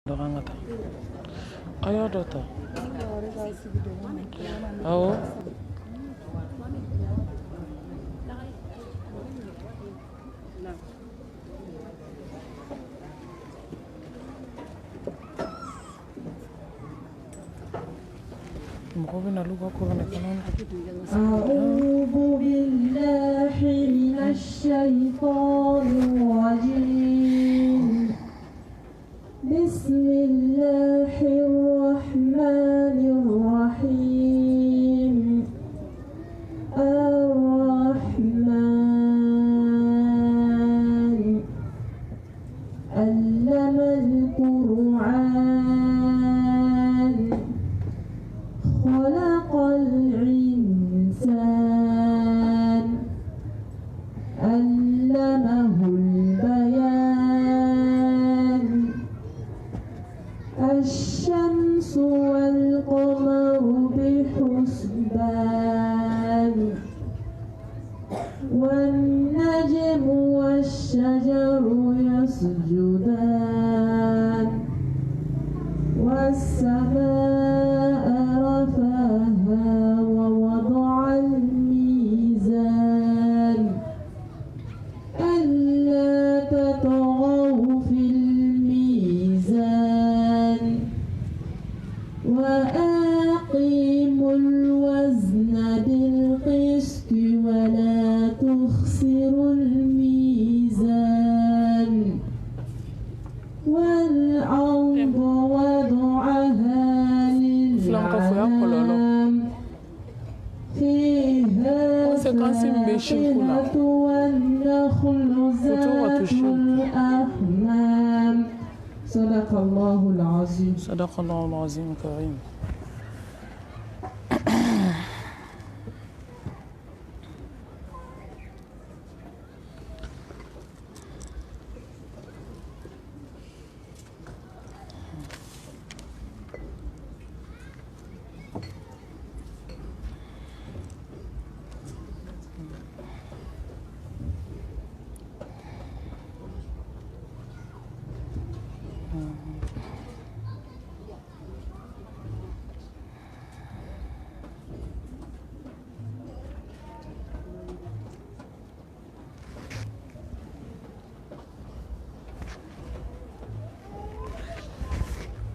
Dorangata. Ayo dota. Awo. أعوذ بالله من الشيطان الرجيم بسم الله الرحمن الرحيم الرحمن علم القرآن خلق الإنسان علمه البيان الشمس والقمر بحسبان والنجم والشجر يسجدان والسماء رفعها ووضع الميزان ألا تطغوا في الميزان وأقيموا الوزن بالقسط ولا تخسروا الميزان والأرض وضعها للأنام فيها فاكهة والنخل ذات الأكمام صدق الله العظيم. صدق الله العظيم الكريم.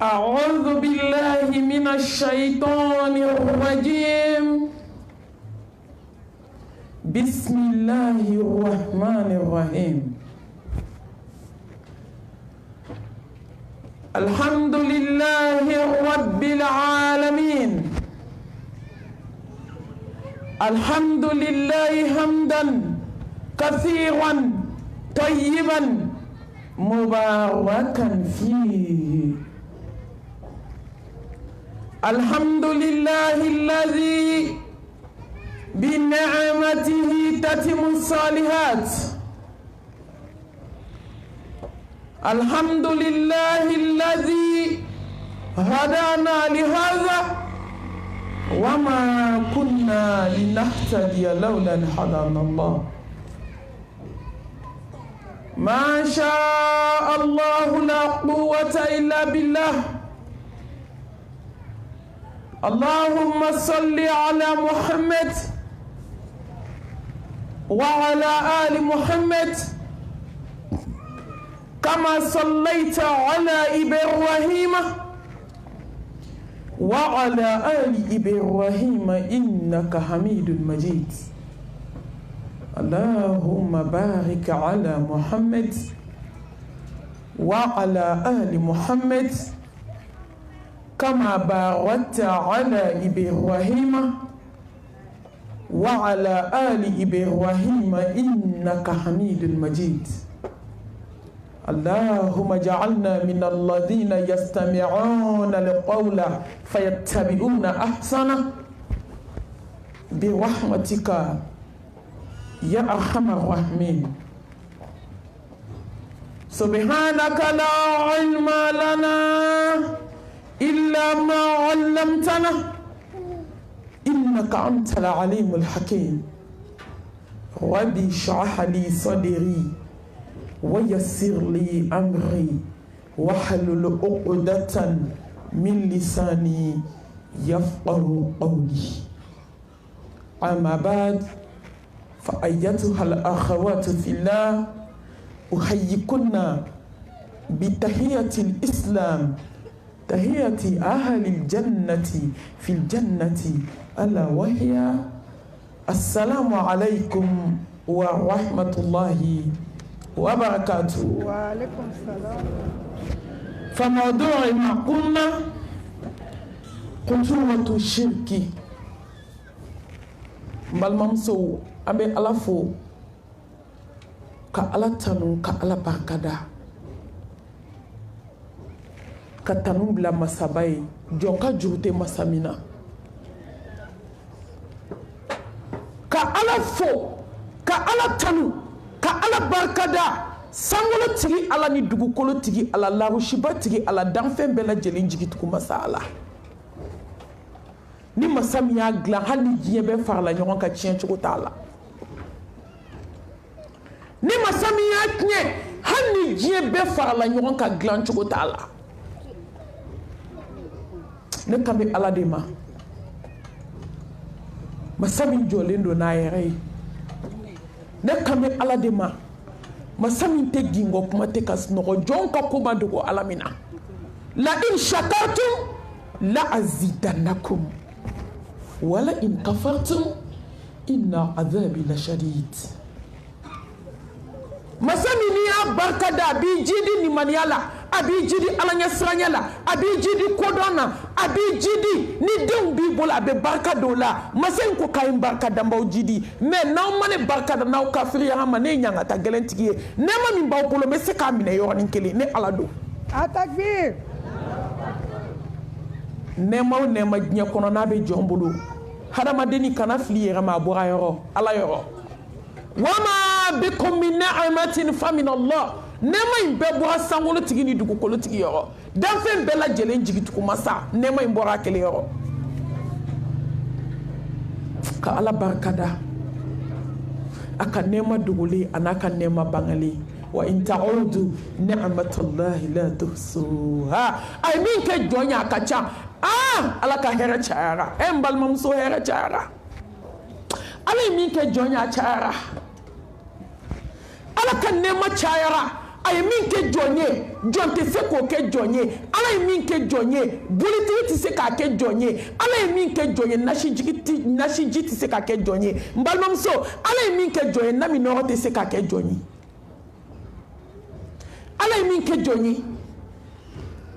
أعوذ بالله من الشيطان الرجيم بسم الله الرحمن الرحيم الحمد لله رب العالمين الحمد لله حمدا كثيرا طيبا مباركا فيه الحمد لله الذي بنعمته تتم الصالحات الحمد لله الذي هدانا لهذا وما كنا لنهتدي لولا أن هدانا الله ما شاء الله لا قوة إلا بالله اللهم صل على محمد وعلى آل محمد كما صليت على إبراهيم وعلى آل إبراهيم إنك حميد مجيد اللهم بارك على محمد وعلى آل محمد كما باركت على إبراهيم وعلى آل إبراهيم إنك حميد مجيد اللهم اجعلنا من الذين يستمعون القول فيتبعون أحسنه برحمتك يا أرحم الراحمين سبحانك لا علم لنا إلا ما علمتنا إنك أنت العليم الحكيم ربي اشرح لي صدري ويسر لي أمري wahlul 'uqdatan min lisani yafqahu qawli. Amma ba'd, fa ayyatuha al-akhawatu fillah, uhayyikunna bi tahiyatil islam, tahiyati ahli al-jannati fil jannati, ala wa hiya assalamu alaykum wa rahmatullahi wa barakatuh. Wa alaykum salam. فموضوع ما قلنا خطورة الشرك. Balmamso abe alafo ka alatanu ka alabakada ka tanu bila masabai jonka jurute masamina ka alafo ka alatanu ka alabarkada sangolo tigi ala ni dugukolo tigi ala larushiba tigi ala danfɛn bɛɛ lajɛlen jigitugu masa ala. Ni masa min y'a dilan hali ni diɲɛ bɛɛ farala ɲɔgɔn kan tiɲɛ cogo t'a la. Ni masa min y'a tiɲɛ hali ni diɲɛ bɛɛ farala ɲɔgɔn kan dilan cogo t'a la. Ne kan bɛ ala de ma. Masa min jɔlen don n'a yɛrɛ ye. Ne kan bɛ ala de ma. Masa min tɛ gingo kuma tɛ ka sunɔgɔ jɔn ka ko ma dogo ala min na. La in shakartum la azidannakum wala in kafartum inna azabi la shadid. Masa min n'i y'a barika da a b'i jidi nimaniya la, a b'i jidi ala ɲɛsiranya la, a b'i jidi kodɔn na, a b'i jidi ni denw b'i bolo a bɛ barika don la. Masa in ko k'a ye n barika da n b'aw jidi, mais n'aw ma ne barika da n'aw kafiriya ma ne ye ɲangata gɛlɛn tigi ye. Nɛɛma min b'aw bolo n bɛ se k'a minɛ yɔrɔnin kelen ne ala don. A takbir. Nɛɛma o nɛɛma diɲɛ kɔnɔ n'a bɛ jɔn bolo hadamadenni kana fili yɛrɛ ma a bɔra yɔrɔ ala yɔrɔ. Wama bikum min ni'matin fa min Allah. Nɛɛma in bɛɛ bɔra sankolo tigi ni dugukolo tigi yɔrɔ. Danfɛn bɛɛ lajɛlen jigitugu masa nɛɛma in bɔra a kelen yɔrɔ. Ka ala barikada a ka nɛɛma dogolen a n'a ka nɛɛma bangalen. Wa in ta'udu ni'matallahi la tuhsuha. A ye min kɛ jɔn ye a ka ca. Ala ka hɛrɛ cayara. N balimamuso hɛrɛ cayara. Ala ye min kɛ jɔn ye a cayara. Ala ka nɛɛma cayara. A ye min kɛ jɔn ye jɔn tɛ se k'o kɛ jɔn ye. Ala ye min kɛ jɔn ye bolitigi tɛ se k'a kɛ jɔn ye. Ala ye min kɛ jɔn ye nasiji tɛ se k'a kɛ jɔn ye. N balimamuso ala ye min kɛ jɔn ye nami nɔgɔ tɛ se k'a kɛ jɔn ye. Ala ye min kɛ jɔn ye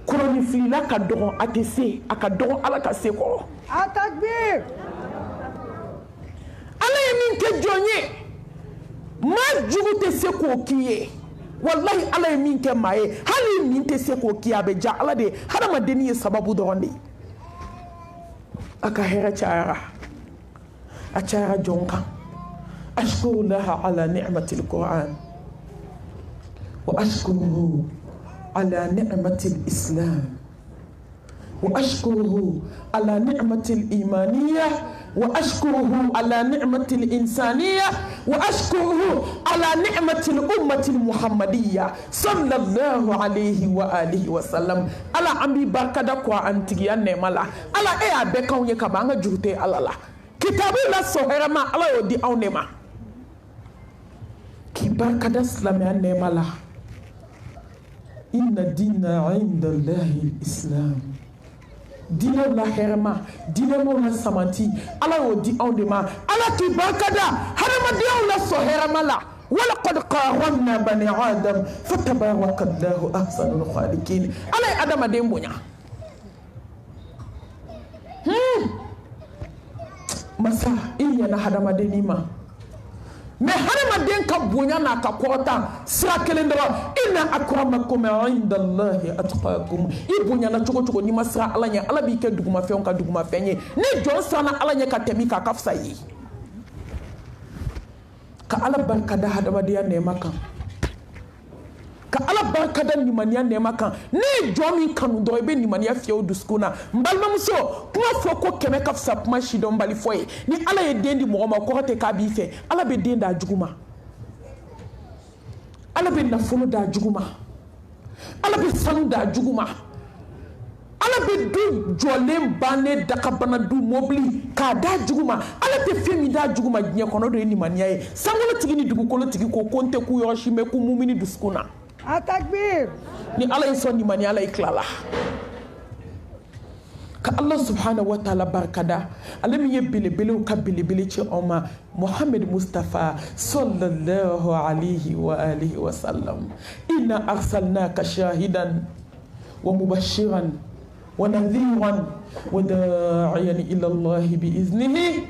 kɔrɔninfilila ka dɔgɔn a tɛ se a ka dɔgɔn ala ka se kɔrɔ. A takbir. Ala ye min kɛ jɔn ye maa jugu tɛ se k'o k'i ye. Wallahi ala ye min kɛ maa ye hali min tɛ se k'o k'i ye a bɛ ja ala de ye. Hadamadenni ye sababu dɔrɔn de ye. A ka hɛrɛ cayara a cayara jɔn kan. Ashkurulaha ala ni'matil Qur'an wa ashkuruhu ala ni'matil Islam wa ashkuruhu ala ni'matil imaniyah وأشكره على نعمة الإنسانية وأشكره على نعمة الأمة المحمدية صلى الله عليه وآله وسلم على أمي بركة قوة أنتي النملا على إيه بكون يكبر جوتي على الله كتاب الله سهرة ما على يودي أو نما كي بركة الإسلام النملا إن الدين عند الله الإسلام dina la herma dina mo la samanti ala o di on de ma ala ki barkada harama di on la so herma la wala qad qaramna bani adam fatabarakallahu ahsanul khaliqin ala adama de mbonya masa iya na hadama de ni ma me hadama de ka bonya na ka kota sira kelen dara inna akramakum indallahi atqakum ibunya na chogo ni masra ala nya ala bi ke duguma fe on ka duguma fenye ni jon sana ala nya ka temi ka kafsa yi ka ala barka da hadama de ya ne makan ka ala barka da nimaniya ne makan ne jomi kanu do be nimaniya fiye duskuna mbalma muso kuma fo ko keme kafsa kuma shidon bali foye ni ala ye dendi mo ma ko te ka bi fe ala be denda juguma ala be nafolo da juguma ala bɛ sanu da juguma ala bɛ du jɔlen bannen dakabana du mobili k'a da juguma ala tɛ fɛn min da juguma diɲɛ kɔnɔ de ye nimaniya ye sankolotigi ni dugukolotigi ko ko n tɛ ku yɔrɔ si mɛ ku mumini dusukun na Atakbir. ni ala ye sɔn nimaniya la i tilala ka Allah subhanahu wa ta'ala barkada ale min ye belebelew ka belebele ci anw ma Muhammad Mustafa sallallahu alayhi wa alihi wa sallam inna arsalnaka shahidan wa mubashiran wa nadhiran wa da'iyan ila Allah bi iznihi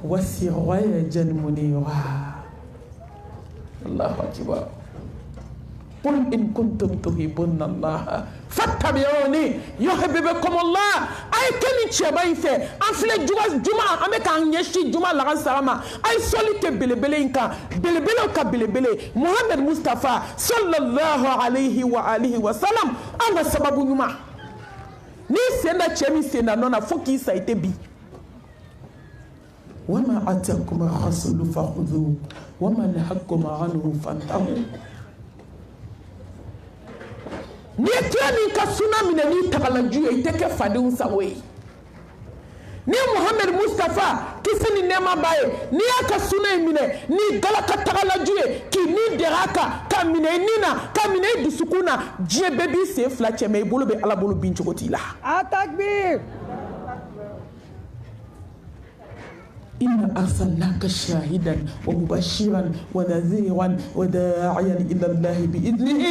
wa sirajan munira Allahu akbar قل إن كنتم تحبون الله فاتبعوني يحببكم الله أي كني تشبعي في أنفل جمعة أمك أن يشتي جمعة لغن سلامة أي سولي كبلبلين كا بلبلو كبلبلي محمد مصطفى صلى الله عليه وآله وسلم أنا سبب جمعة ni senda chemi senda nona foki saite bi وما أتاكم الرسول فخذوه وما نهاكم عنه فانتهوا ni tiani ka suna mina ni tagalaju e teke fadun sawe ni Muhammad Mustafa kisi ni nema baye ni aka suna mina ni galaka tagalaju e ki ni deraka ka mina nina ka mina dusukuna je bebi se flache me bolo be ala bolo bin chokoti la Atakbir. إن أرسلناك شاهدا ومبشرا ونذيرا وداعيا إلى الله بإذنه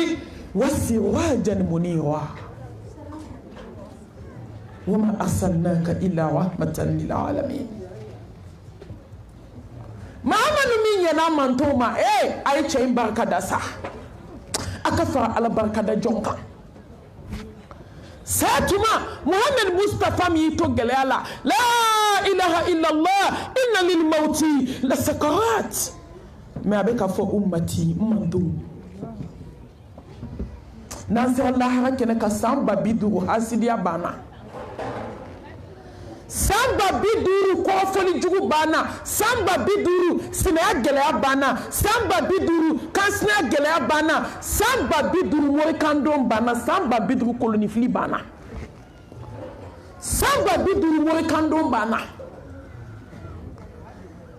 وسراجا منيرا وما أرسلناك إلا رحمة للعالمين ما أمنوا من ينام توما أي شيء بركة دسا أكفر على بركة جونكا ساتما محمد مصطفى ميتو جلالا لا إله إلا الله إن للموت لسكرات ما بك فو أمتي مندوم نازل الله كنك سامبا بيدو حاسديا بانا samba biduru kofoli jugu bana samba biduru sinaya gɛlɛya bana samba biduru kansina gɛlɛya bana samba biduru morikandon bana samba biduru kolonifili bana samba biduru morikandon bana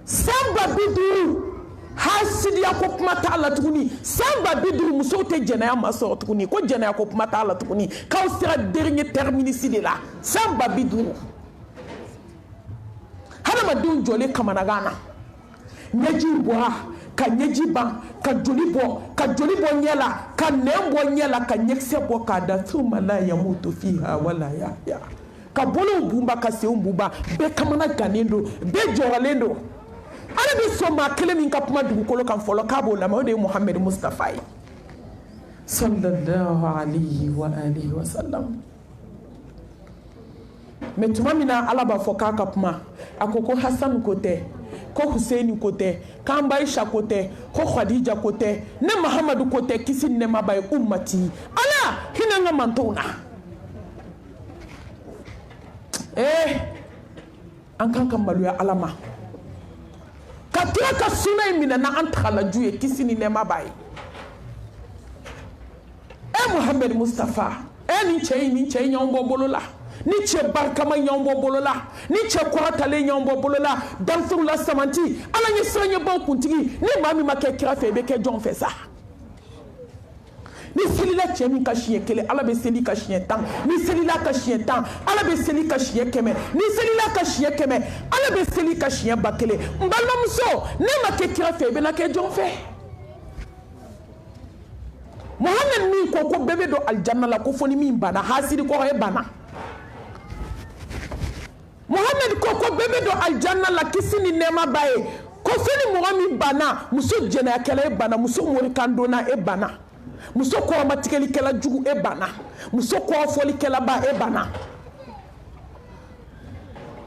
samba biduru hasidiya ko kuma t'a la tuguni samba biduru musow tɛ jɛnɛya ma sɔrɔ tuguni ko jɛnɛya ko kuma t'a la tuguni k'aw sera dernier terminus de la samba biduru hadamadenw jɔlen kamanagan na ɲɛji bɔra ka ɲɛji ban ka joli bɔ ɲɛ la ka nɛn bɔ ɲɛ la ka ɲɛkisɛ bɔ k'a da thumma la yamutu fiha wala yahya ka bolow bunba ka senw bunba bɛɛ kamana gannen don bɛɛ jɔrɔlen don ala bɛ sɔn maa kelen min ka kuma dugukolo kan fɔlɔ k'a b'o lamɛn o de ye Muhammad Mustafa ye sallallahu alayhi wa alihi wa sallam mais tuma min na ala b'a fɔ k'a ka kuma a ko Hassan ko tɛ ko Huseini ko tɛ k'an ba Aisha ko tɛ ko Khadija ko tɛ ne Mahamadu ko tɛ kisi ni nɛɛma b'a ye ummati ala hinɛ n ka mantonw na an kan ka maloya ala ma ka kira ka suna in minɛ n'an tagalaju ye kisi ni nɛɛma b'a ye Muhammad Mustafa ni cɛ in ɲɔgɔn bɔ bolo la ni cɛ barikama ɲɔgɔn bɔ bolo la ni cɛ kɔrɔtalen ɲɔgɔn bɔ bolo la danfɛnw la samanti ala ɲɛ siranɲɛbaw kuntigi ni maa min ma kɛ kira fɛ i bɛ kɛ jɔn fɛ sa ni selila cɛ min ka siɲɛ kelen ala bɛ seli ka siɲɛ 10 ni selila ka siɲɛ 10 ala bɛ seli ka siɲɛ 100 ni selila ka siɲɛ 100 ala bɛ seli ka siɲɛ 1000 n balimamuso ne ma kɛ kira fɛ i bɛna kɛ jɔn fɛ Muhammad min ko bɛɛ bɛ don aljanna la ko fo ni min banna hasidi kɔrɔ ye banna Muhammad ko bɛɛ bɛ don aljanna la kisi ni nɛɛma b'a ye ko fo ni mɔgɔ min banna muso jɛnɛyakɛla e banna muso morikandonna e banna muso kɔrɔmatigɛlikɛla jugu e banna muso kɔrɔfɔlikɛla ba e banna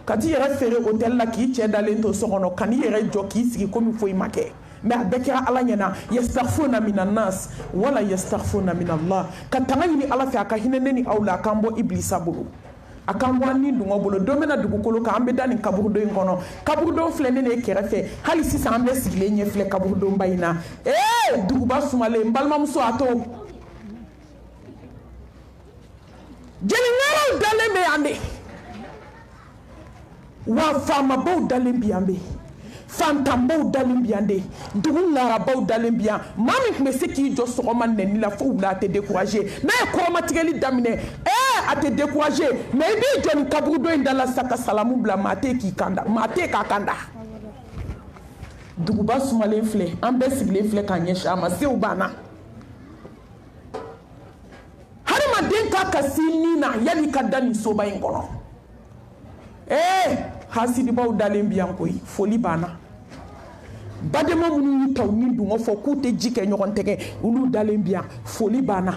ka t'i yɛrɛ feere hôtel la k'i cɛ dalen to so kɔnɔ ka n'i yɛrɛ jɔ k'i sigi komi foyi ma kɛ mais a bɛɛ kɛra ala ɲɛna yastaghfuna minan nas wala yastaghfuna min Allah ka tanga ɲini ala fɛ a ka hinɛ ne ni aw la a k'an bɔ iblisa bolo a k'an bɔ an ni dungɔ bolo don bɛna dugukolo kan an bɛ da nin kaburudon in kɔnɔ kaburudon filɛ ne de kɛrɛfɛ hali sisan an bɛ sigilen ɲɛ filɛ kaburudonba in na duguba sumalen n balimamuso a to Jelingaro dalen be yande wa fama baw dalen bi yande fantambaw dalen bi yande dugu larabaw dalen bi yan maa min tun bɛ se k'i jɔ sɔgɔma nɛni la fo wula a tɛ découragé n'a ye kɔrɔmatigɛli daminɛ a tɛ découragé mais i b'i jɔ nin kaburudo in da la sa ka salamu bila maa tɛ k'i kanda maa tɛ k'a kanda duguba sumalen filɛ an bɛɛ sigilen filɛ k'a ɲɛsin a ma sew banna hadamaden k'a ka si nin na yanni ka da nin soba in kɔnɔ hasidibaw dalen bi yan koyi foli banna badema minnu y'u ta u ni dungɔ fɔ k'u tɛ ji kɛ ɲɔgɔn tɛgɛ olu dalen bi yan foli banna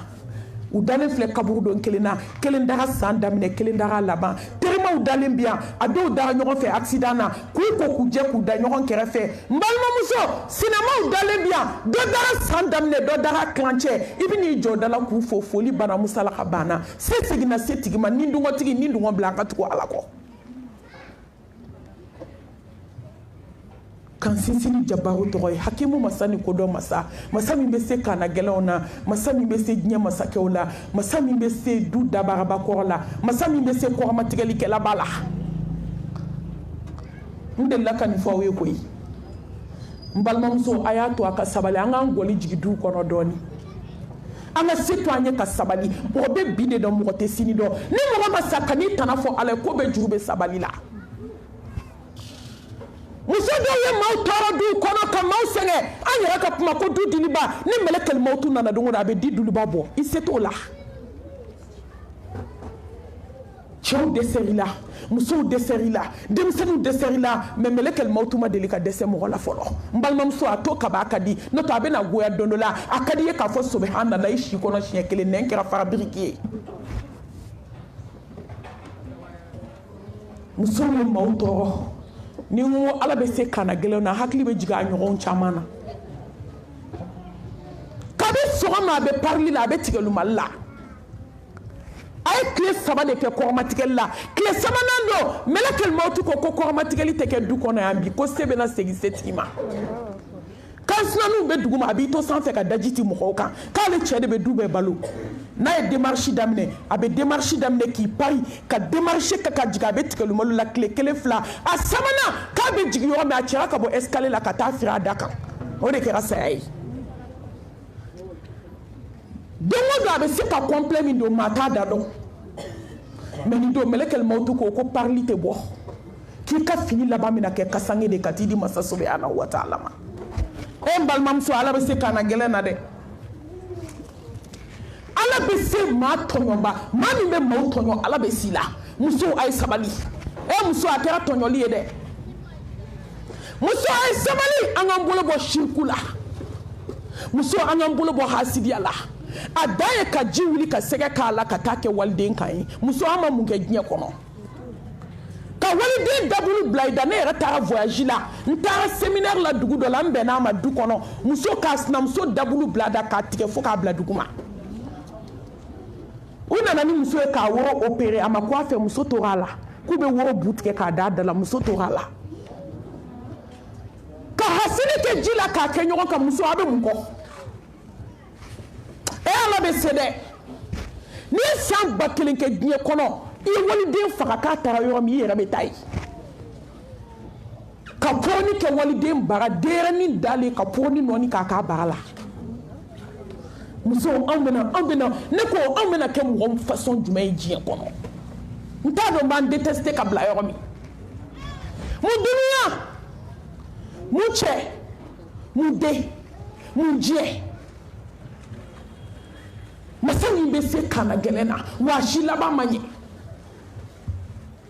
u dalen filɛ kaburudon kelen na kelen daga san daminɛ kelen daga laban terimaw dalen bi yan a dɔw dara ɲɔgɔn fɛ accident na k'u ko k'u jɛ k'u da ɲɔgɔn kɛrɛfɛ n balimamuso sinamaw dalen bi yan dɔ dara san daminɛ dɔ daga kilancɛ i bɛ n'i jɔ da la k'u fo foli banna musalaka banna se seginna se tigi ma ni dungɔtigi ni dungɔ bila an ka tugu ala kɔ kan sinsin jabaru tɔgɔ ye hakimu masa ni kodɔn masa masa min bɛ se kana gɛlɛnw na masa min bɛ se diɲɛ masakɛw la masa min bɛ se du dabaraba kɔrɔ la masa min bɛ se kɔrɔmatigɛlikɛla ba la n delila ka nin fɔ aw ye koyi n balimamuso a y'a to a ka sabali an k'an gɔli jigin duw kɔnɔ dɔɔni an ka se to an ye ka sabali mɔgɔ bɛ bi de dɔn mɔgɔ tɛ sini dɔn ni mɔgɔ ma sa ka n'i tana fɔ ala ye ko bɛ juru bɛ sabali la muso dɔw ye maaw tɔɔrɔ duw kɔnɔ ka maaw sɛgɛn an yɛrɛ ka kuma ko du diliba ni mɛlɛkɛli maaw tun nana don o don a bɛ di diliba bɔ i se t'o la cɛw dɛsɛr'i la musow dɛsɛr'i la denmisɛnninw dɛsɛr'i la mais mɛlɛkɛli maaw tun ma deli ka dɛsɛ mɔgɔ la fɔlɔ n balimamuso a to kaba a ka di n'o tɛ a bɛna goya don dɔ la a ka di ye k'a fɔ subhanallah i si kɔnɔ siɲɛ kelen nɛn kɛra fara biriki ye musow ye maaw tɔɔrɔ ni ko ala bɛ se kana gɛlɛn na hakili bɛ jigin a ɲɔgɔn caman na kabi sɔgɔma a bɛ parili la a bɛ tigɛlu mali la a ye tile 3 de kɛ kɔrɔmatigɛli la tile 3nan don mɛlɛkɛli mawuti ko kɔrɔmatigɛli tɛ kɛ du kɔnɔ yan bi ko se bɛna segin setigi ma kansinaninw bɛ dugu ma a b'i to sanfɛ ka daji ti mɔgɔw kan k'ale cɛ de bɛ du bɛɛ balo n'a ye démarche daminɛ a bɛ démarche daminɛ k'i pari ka démarche kɛ ka jigin a bɛ tigɛlumalu la tile 1 2 a sabanan k'a bɛ jigin yɔrɔ min a cɛra ka bɔ escalier la ka taa firi a da kan o de kɛra saya ye don o don a bɛ se ka complet min don maa t'a da dɔn mais nin don mɛlɛkɛli mawuti ko parili tɛ bɔ k'i ka fini laban mina kɛ kasange de ka t'i di masa subhanahu wa ta'ala ma n balimamuso ala bɛ se kana gɛlɛn na dɛ ala bɛ se maa tɔɲɔba maa min bɛ maaw tɔɲɔ ala bɛ si la musow a ye sabali muso a kɛra tɔɲɔli ye dɛ muso a ye sabali an k'an bolo bɔ shirku la muso an k'an bolo bɔ hasidiya la a dan ye ka ji wuli ka sɛgɛ k'a la ka taa kɛ waliden kan ye muso an ma mun kɛ diɲɛ kɔnɔ ka waliden dabulu bila i da ne yɛrɛ taara voyage la n taara séminaire la dugu dɔ la n bɛnna a ma du kɔnɔ muso k'a sinamuso dabulu bila da k'a tigɛ fo k'a bila dugu ma u nana ni muso ye k'a woro opéré a ma ko a fɛ muso tora a la k'u bɛ woro bu tigɛ k'a da da la muso tora a la ka hasini kɛ ji la k'a kɛ ɲɔgɔn kan muso a bɛ mun kɔ ala bɛ se dɛ n'i ye san 1000 kɛ diɲɛ kɔnɔ i ye waliden faga k'a taara yɔrɔ min i yɛrɛ bɛ taa yen ka pɔrɔni kɛ waliden bara denyɛrɛnin dalen ka pɔrɔni nɔɔni k'a k'a bara la muso anw bɛna ne ko anw bɛna kɛ mɔgɔ façon jumɛn ye diɲɛ kɔnɔ n t'a dɔn b'an détester ka bila yɔrɔ min mun duniya mun cɛ mun den mun diɲɛ masa min bɛ se kana gɛlɛn na wa a si laban man ɲɛ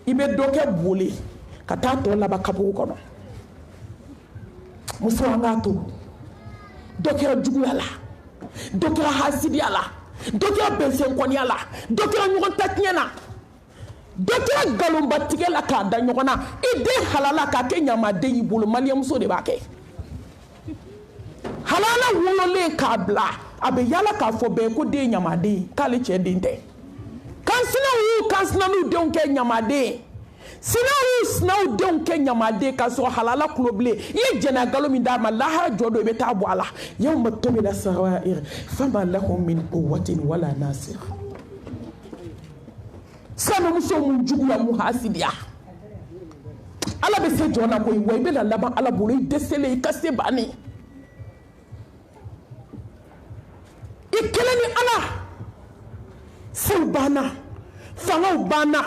i bɛ dɔ kɛ boli ka taa tɔ laban kaburu kɔnɔ muso an k'a to dɔ kɛra juguya la dɔ kɛra hasidiya la dɔ kɛra bɛnsɛnkɔniya la dɔ kɛra ɲɔgɔn ta tiɲɛ na dɔ kɛra nkalonbatigɛ la k'a da ɲɔgɔn na i den halala k'a kɛ ɲamaden y'i bolo maliyɛnmuso de b'a kɛ halala wololen k'a bila a bɛ yala k'a fɔ bɛɛ ko den ye ɲamaden k'ale cɛ den tɛ kansinaw y'u kansinaninw denw kɛ ɲamaden sinaw y'u sinaw denw kɛ ɲamaden k'a sɔrɔ halala kulo bilen i ye jɛnɛ nkalon min d'a ma lahara jɔ don i bɛ taa bɔ a la yawma tubila sarair fama lahum min quwwatin wala nasir sanu muso mun juguya mu hasidiya ala be se jona ko way be la laban ala bolo desele ikase bani ikeleni ala silbana fanga ubana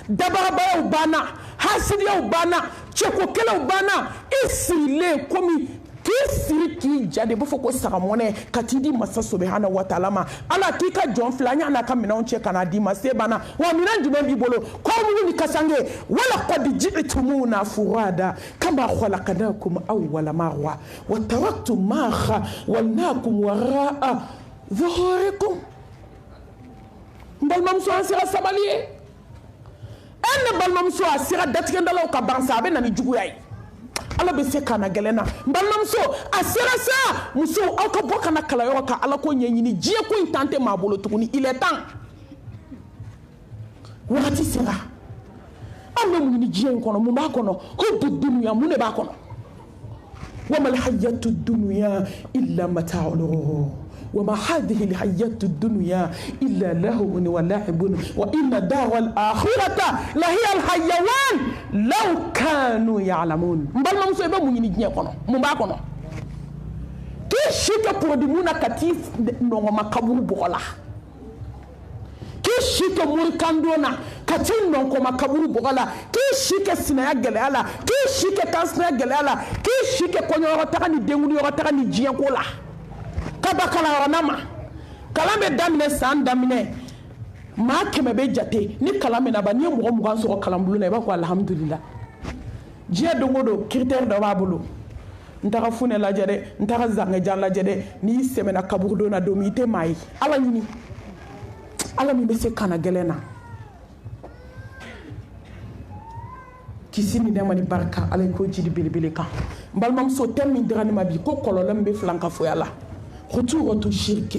dababa ubana hasidiya ubana cheko kela ubana isile komi kisiri ki jade bo foko saramone katidi masa subhanahu wa ta'ala ma ala kika jon flanya na kamina onche kana di masebana wa minan jume bi bolo ko mu ni kasange wala qad ji'tumuna furada kama khalaqnakum awwala marra wa taraktum ma khawalnakum wara'a dhuhurikum mbal mamso ansira sabaliye en bal mamso asira datkendalo ka bansa be nani juguyay ala be se kana gelena mbalnamso asira sa muso aka boka na kala yo ka ala ko nyenyini jie ko intante mabolo tukuni il est temps wakati sera amna mu ni jie kono mu ba kono hubu dunya mu ne ba kono wa mal hayatu dunya illa mata'ul وما هذه الحياة الدنيا إلا لهو ولعب وإن دار الآخرة لهي الحيوان لو كانوا يعلمون مبال ما مسوي بمو يني جنيه كونو مبا كونو كي شيكا بروديمونا كتيف نونغ مكابور بولا كي شيكا مولكاندونا كتيف نونغ مكابور بولا كي شيكا سنايا جليالا كي شيكا كاسنايا جليالا كي شيكا كونيو رتاغاني دينغولي رتاغاني جيه كولا kaba kala ranama kalame damine san damine ma keme be jate ni kalame na ba ni mo mo gan so kalambulu na ba ko alhamdulillah je dongodo critère da babulu ntaka fune la jade ntaka zange jalla jade ni semena kaburdo na domite mai ala ni ala mi be se kana gelena kisini de mani barka ala ko jidi bilibili kan balmam so temmi drani ma bi ko kololam be flanka fo yalla خطوة الشرك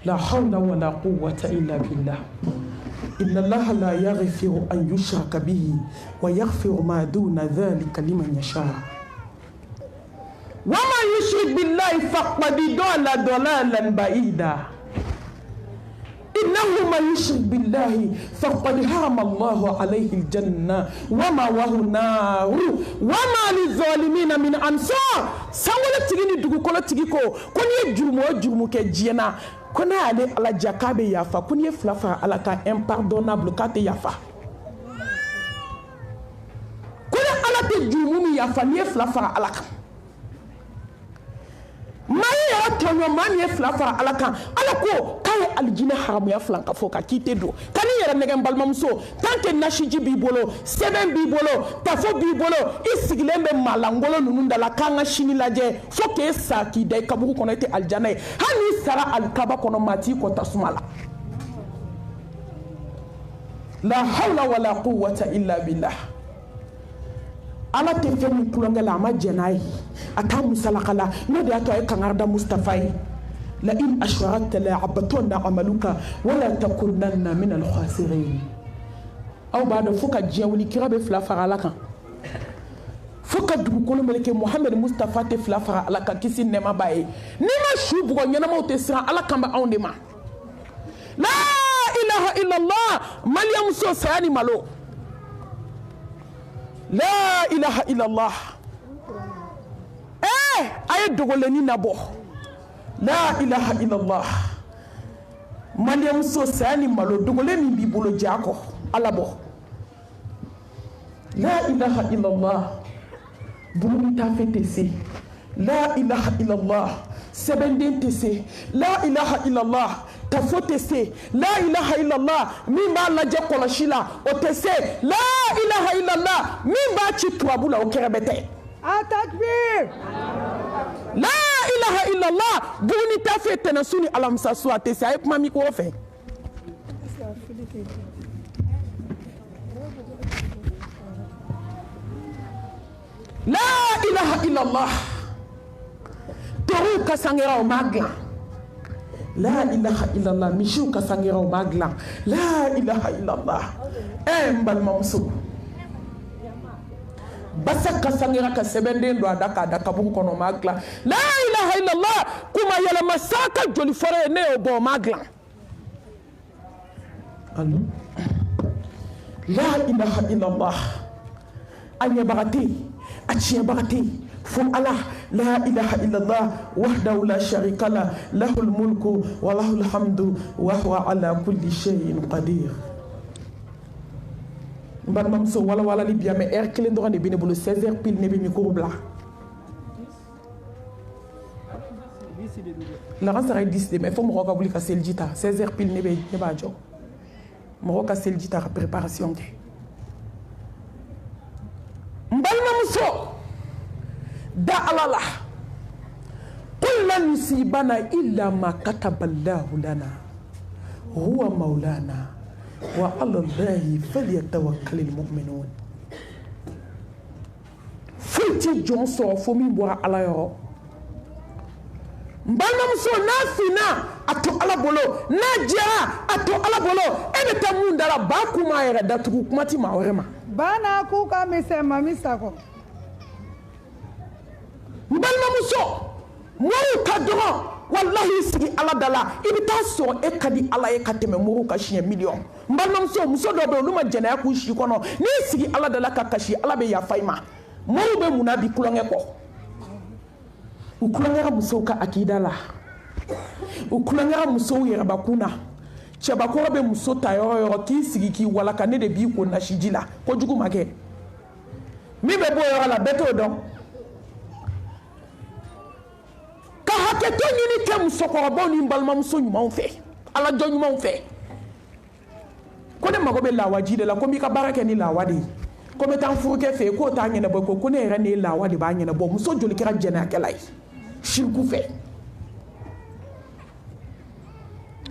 لا حول ولا قوة إلا بالله إن الله لا يغفر أن يشرك به ويغفر ما دون ذلك لمن يشاء وما يشرك بالله فقد ضل ضلالا بعيدا إنه من يشرك بالله فقد حرم الله عليه الجنة ومأواه النار وما للظالمين من أنصار سوالة تيجي دوغو كولا تيجي كو كوني جرمو كجينا كوني علي على جاكابي يافا كوني فلافا على كا impardonnable كاتي يافا كوني على تجرمو يافا ني فلافا على كا maye ya tonyo mami flafa alaka alako kay aljina haram ya flanka foka kite do kani yera negen balmamso tanke nashiji bibolo seben bibolo tafo bibolo isiglembe malangolo nununda la kanga shini laje foke saki dai kabuku konete aljana hani sara alkaba kono mati ko tasumala la hawla wala quwwata illa billah ala te femi kulongela ma jenai ata musalakala no de ato ay kangarda mustafa la in ashwarakta la abatuna amaluka wala takunanna min al khasirin aw ba'da fuka jewli kirabe fla faralaka fuka du ko meleke muhammad mustafa te fla faralaka kisin nema baye nima shubu ko nyana mawte sira ala kamba awde ma la ilaha illa allah malyam so sayani malo la ilaha illa allah aye dogoleni nabo la ilaha illallah Mariam so sani malo dogoleni bibolo jako alabo la ilaha illallah bumi ta fetese la ilaha illallah sebenden tese la ilaha illallah tafotese la ilaha illallah mimba la jakola shila otese la ilaha illallah mimba chitwabula okerebete Atakbir! La ilaha illallah buni tafe tenasuni alamsa swate sa ayek mami ko fe la ilaha illallah toru kasangira o magla la ilaha illallah mishu kasangira o magla la ilaha illallah mbal mamsu basa kasangira ka sebenden do adaka adaka bu kono magla la ilaha illallah kuma yala masaka joli fore ne o bo magla allo la ilaha illallah anya bagati achiya bagati fu Allah la ilaha illallah wahdahu la sharika la lahul mulku wa lahul hamdu wa huwa ala kulli shay'in qadir barmam so wala li biya me kelen do ne bine bulu 16h pile ne bi mi ko bla la race serait 10 mais faut me regarder ka seljita 16h pile ne ba jo mo ka seljita préparation ke mbalna muso da alala qul lan yusibana illa ma kataba Allahu lana huwa maulana wa ala Allahi falyatawakkalul mu'minun futi jonso fo mi bora ala yoro mbalna muso na fina ato ala bolo na jara ato ala bolo ebe tamundara ba kuma yara datugu kumati ma orema bana kuka mise mamisa ko mbalna muso moru kadro wallahi sigi ala dala ibita so e kadi ala e kateme moru ka shie million mbalna muso do be luma jena ku shi kono ni sigi ala dala ka kashi ala be ya faima moru be munabi kulonge ko ukulangera muso ka akida la ukulangera muso yera bakuna chabakoro be muso tayo ki sigi ki wala ka ne de bi ko na shijila ko jugu make mi be boyo la beto don ka haketo ni ke muso ko boni mbalma muso nyuma on fe ala jo nyuma on fe ko de mago be lawaji de la ko mi ka barake ni lawadi ko be tan fuke fe ko ta nyene bo ko ne re ni lawadi ba nyene bo muso joli kira jena kelai shirku fe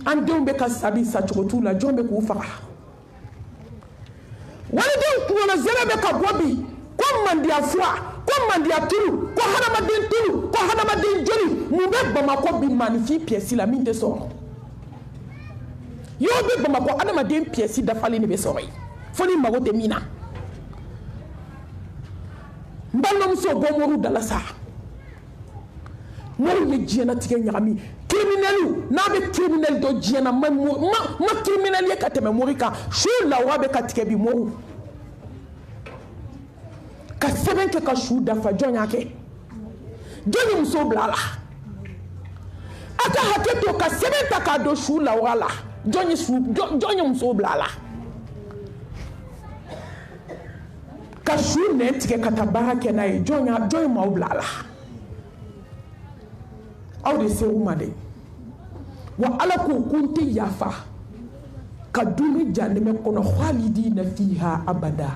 an denw bɛ ka sabi sacogo t'u la jɔn bɛ k'u faga walidenw kunkolo zɛmɛ bɛ ka bɔ bi ko mandiya fura ko mandiya tulu ko hadamaden tulu ko hadamaden joli mun bɛ Bamakɔ bi maanifin piyɛsi la min tɛ sɔrɔ y'o bɛ Bamakɔ hadamaden piyɛsi dafalen de bɛ sɔrɔ yen fo ni mago tɛ min na n balimamuso bɔ mɔriw dala sa mɔriw ye diɲɛlatigɛ ɲagami criminel n'a bɛ criminel dɔ diɲɛ na ma criminel ye ka tɛmɛ mɔri kan su lawa bɛ ka tigɛ bi mɔriw ka sɛbɛn kɛ ka su dafa jɔn y'a kɛ jɔn ye muso bila a la a ka hakɛ to ka sɛbɛn ta k'a don su lawa la jɔn ye muso bila a la ka su nɛn tigɛ ka taa baara kɛ n'a ye jɔn ye maaw bila a la aw de se u ma dɛ wa ala ko kun tɛ yafa ka dumuni janɛmɛ kɔnɔ khalidina fiha abada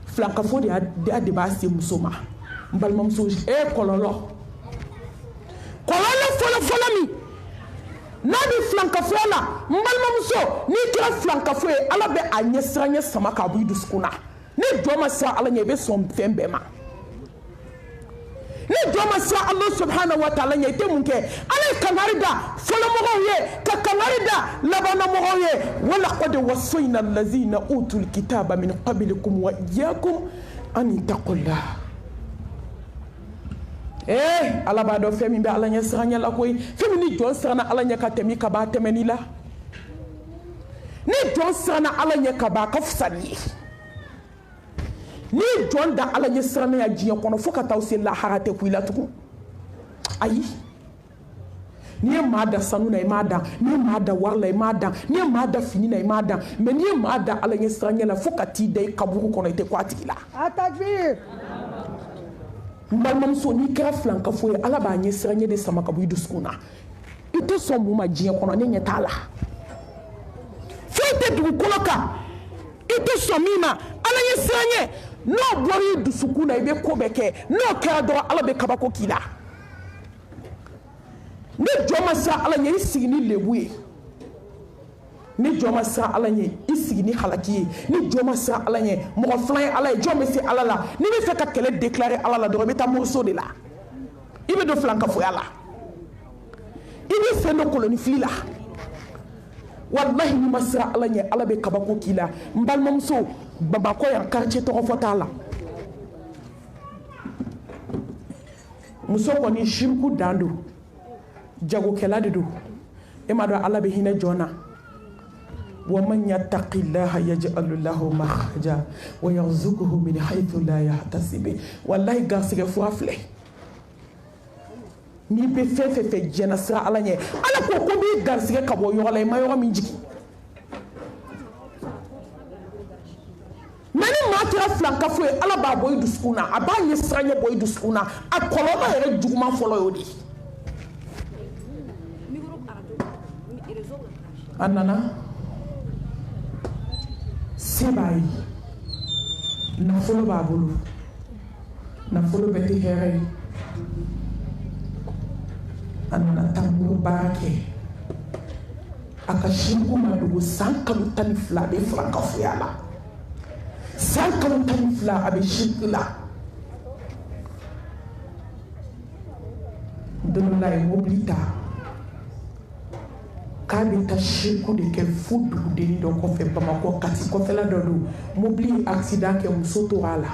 filankafo de b'a se muso ma n balimamuso kɔlɔlɔ fɔlɔ min n'a bɛ filankafoya la n balimamuso n'i kɛra filankafo ye ala bɛ a ɲɛsiranɲɛ sama k'a bɔ i dusukun na ni jɔn ma siran ala ɲɛ i bɛ sɔn fɛn bɛɛ ma ni jɔn ma siran ala subhanahu wa ta'ala ɲɛ i tɛ mun kɛ ala ye kangari da fɔlɔmɔgɔw ye ka kangari da labanamɔgɔw ye walaqad wassayna allazina utul kitaba min qablikum wa iyyakum an ittaqullah ala b'a dɔn fɛn min bɛ ala ɲɛ siranɲɛ la koyi fɛn min ni jɔn siranna ala ɲɛ ka tɛmɛ ka b'a tɛmɛni la ni jɔn siranna ala ɲɛ ka b'a ka fisa ni ye ni jɔn da ala ɲɛ siranna ya diɲɛ kɔnɔ fo ka taa se lahara tɛ ku i la tugun ayi n'i ye maa da sanu na i m'a dan n'i ye maa da wari la i m'a dan n'i ye maa da fini na i m'a dan mais n'i ye maa da ala ɲɛ siranɲɛ la fo ka t'i da i kaburu kɔnɔ i tɛ ku a tigi la Atakbir. n balimamuso n'i kɛra filankafo ye ala b'a ɲɛ siranɲɛ de sama ka bɔ i dusukun na i tɛ sɔn mun ma diɲɛ kɔnɔ ne ɲɛ t'a la fɛn tɛ dugukolo kan i tɛ sɔn min ma ala ɲɛ siranɲɛ n'o bɔra i dusukun na i bɛ ko bɛɛ kɛ n'o kɛra dɔrɔn ala bɛ kabako k'i la ni jɔn ma siran ala ɲɛ i sigi ni lebu ye ni jɔn ma siran ala ɲɛ i sigi ni halaki ye ni jɔn ma siran ala ɲɛ mɔgɔ filan ye ala ye jɔn bɛ se ala la n'i bɛ fɛ ka kɛlɛ déclarer ala la dɔrɔn i bɛ taa moriso de la i bɛ don filankafoya la i bɛ sen don kolonifili la wallahi n'i ma siran ala ɲɛ ala bɛ kabako k'i la n balimamuso Bamakɔ yan quartier tɔgɔ fɔ t'a la muso kɔni shirku dan don jagokɛla de don e m'a dɔn ala bɛ hinɛ jɔn na ومن يتق الله يجعل له مخرجا ويرزقه من حيث لا يحتسب والله غاسك فوافله ni be fe jena sira ala nye ala ko bi garsige ka bo yoro lay ma yoro min jigi mani ma tira flanka fo ala ba boy duskuna aba nye sranye boy duskuna akoloba yere juguma folo yodi anana sebai nafolo babulu nafolo beti here anana tamburu barake akashinku madugu sankalu tani fla be franka fuyala sankalu tani fla abe shikla donulai mobilita kabe ta shirku de ke fudu de ni don ko fe Bamako kati ko fela dodo mobili accident ke musoto ala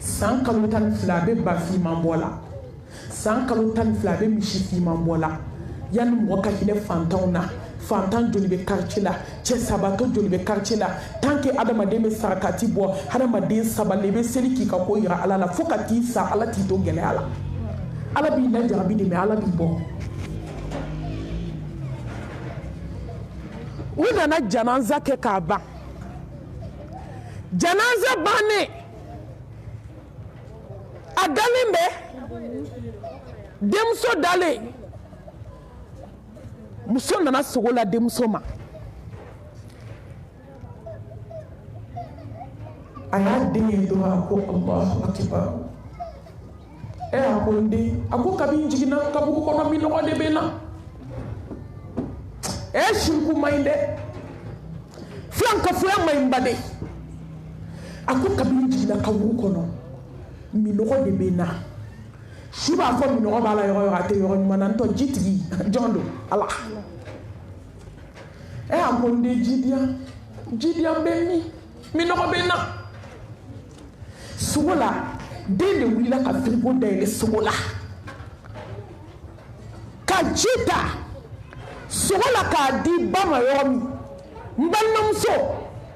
san kalo tan fila be bafi mambola san kalo tan fila be mishifi mambola yan mo ka hine fantan joli be quartier la che sabato joli be quartier la tant que adama de me sarakati bo adama de sabale be seli ki ka ko ira ala la fokati sa ala ti to gele ala ala bi na jarabi de me ala bi bo una na janaza ke ka ba janaza bane adalimbe demso dale muso nana sogo la demso ma aya denye do ko Allahu akbar akonde ako kabi jigina kabu ko no mi no de bena shinku mainde flanka fuya maimbade ako kabi jigina kabu ko no mi no de bena shiba fo mi no bala yo ate yo manan to jitigi jondo ala akonde jidia benni mi no bena sugola dele wila ka frigo dele sugola ka jita sugola ka di bama yomi mbannomso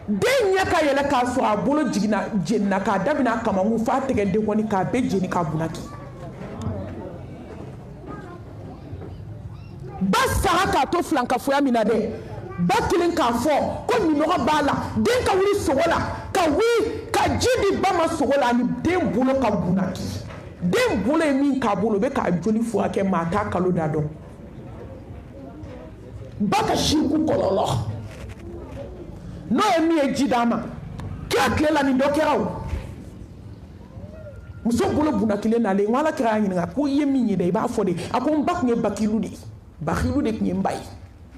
denya ka yele ka so abolo jigina jenna ka dabina kama mu fa tege de woni ka be jeni ka bunaki basa ka to flanka fo amina de bakilin ka fo ko mi no bala den ka wuri sugola ka wi ka jidi bama sogola ni den bolo ka bunaki den bolo min ka bolo be ka joli fo ake mata kalo dado baka shinku kololo no emi ejidama kia klela ni dokerawo muso bolo bunaki le na le wala kra nyinga ko yemi nyi de ba fo de akon bak nge bakilu de knye mbay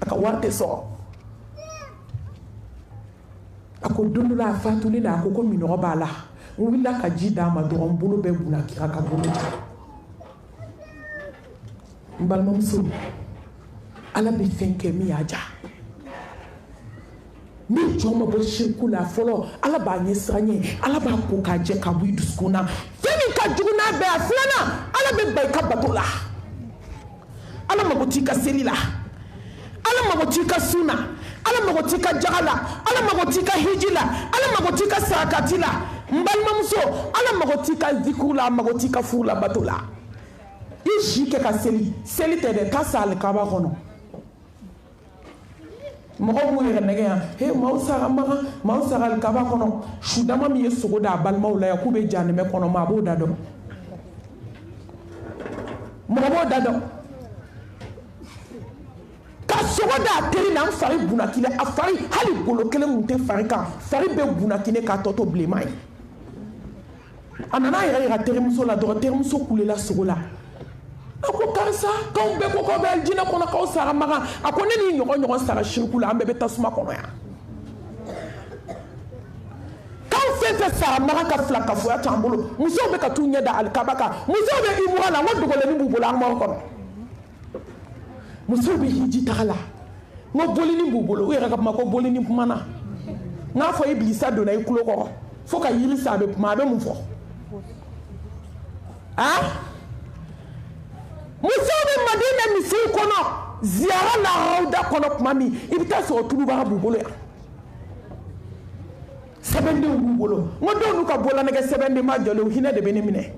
aka warte so ako dondula fatuli la ko mi no bala willa ka jida ma do bolo be buna kira ka bolo mbal mamsu ala be fenke mi aja ni joma bo shirku la folo ala ba nye sanye ala ba ko ka je ka wi duskuna femi ka juguna be aflana ala be bay ka batola ala magotika selila ala magotika suna ala magotika jagala ala magotika hijila ala magotika sarakatila mbalma muso ala magotika zikula magotika fula batola ishike ka seli tede kasal kaba kono mo mu yere nege he mausara kaba kono shudama mi yesugo da balma wala yakube janeme kono mabo dado sogoda teri na fari bunakile afari hali golo kele munte fari ka fari be bunakine ka toto blemai anana ira teri muso la do teri muso kulela sogola ako karsa ka be ko be jina ko na ka sara maga akone ni nyogo sara shirkula ambe be tasuma kono ya ka fe sara maga ka flaka fo ya tambolo muso be ka tunya da alkabaka muso be imwala wodugole ni bubula mo kono muso be hiji takala ngo bolini bubolo we raka mako bolini mana nga fo iblisa do na ikulo ko fo ka yiri sabe ma be mu fo muso be madina misi kono ziara la hawda kono mami ibita so tuluba bubolo ya sebende bubolo ngodo nuka bola nege sebende ma jole hina de benemine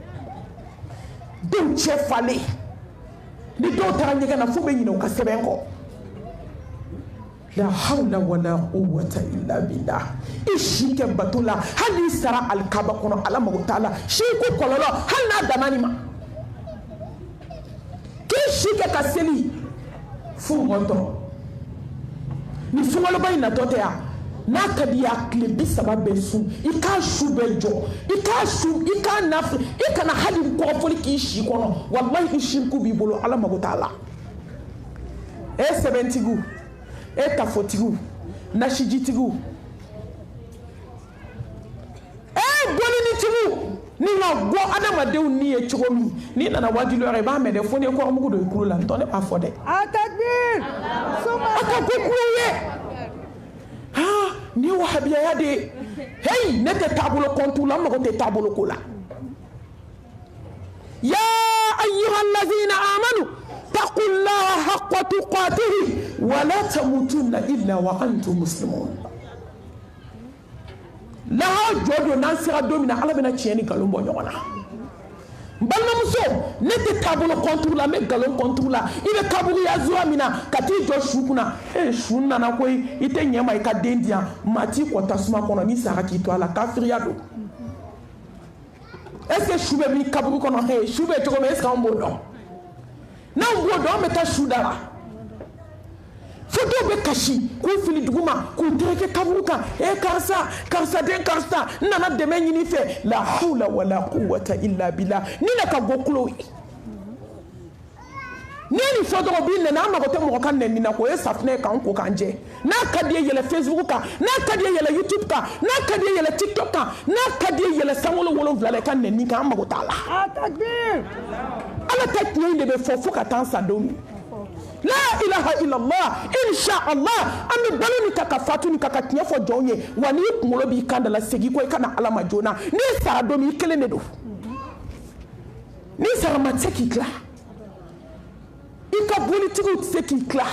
dem che fale ni do tara nyega na fube nyina ka sebenko la hawla wala quwwata illa billah ishike batula hali sara alkaba kono ala magutala shiku kololo halna damani ma kishike kaseli fu moto ni fungolo bay na totea na kadiya kle bisaba besu ika shubejo ika naf ika na hali ko foli ki shi kono wallahi shirku bi bolo ala magutala e 70 gu e tafotigu na shijitigu e bolini tigu ni na go adamadew ni e chogomi ni na wajilo re ba mede foni ko amugo do ikulu la ntone pa fode Atakbir! Suma! akakukuye ha ni wahabiya ya de hey nete tabulo kontu la mo te tabulo kula ya ayyuhal ladhina amanu taqullaha haqqa tuqatih wa la tamutunna illa wa antum muslimun la jodo nan sira domina ala bena tieni galon bo nyona balma muso nete tabulo kontu la me galon kontu la ibe kaburu ya zuwa mina kati jo shukuna shunna na koy ite nyema ika dendia mati ko tasuma kono ni sara ki to ala kafiriya do est-ce shube mi kaburu kono shube to ko me est-ce on bodo na bodo me ta shudara foto be kashi ko fili duguma ko tereke kaburuka karsa den karsa nana deme nyini fe la hawla wala quwwata illa billah nina ka goklo nini foto ko bin na ma ko te mo kan nina ko e safne kan ko kanje na kadiye yele Facebook ka na kadiye yele YouTube ka na kadiye yele TikTok ka na kadiye yele sangolo wolo vla kan nini ka ma ko tala Atakbir! ala tek nyi de be fofo ka tan sa domi la ilaha illallah insha Allah ami baloni kaka fatuni kaka tiefo jonye wani kungolo bi kanda la segi ko kana alama jona ni sara domi kele ne do ni sara mateki kla ika politiku seki kla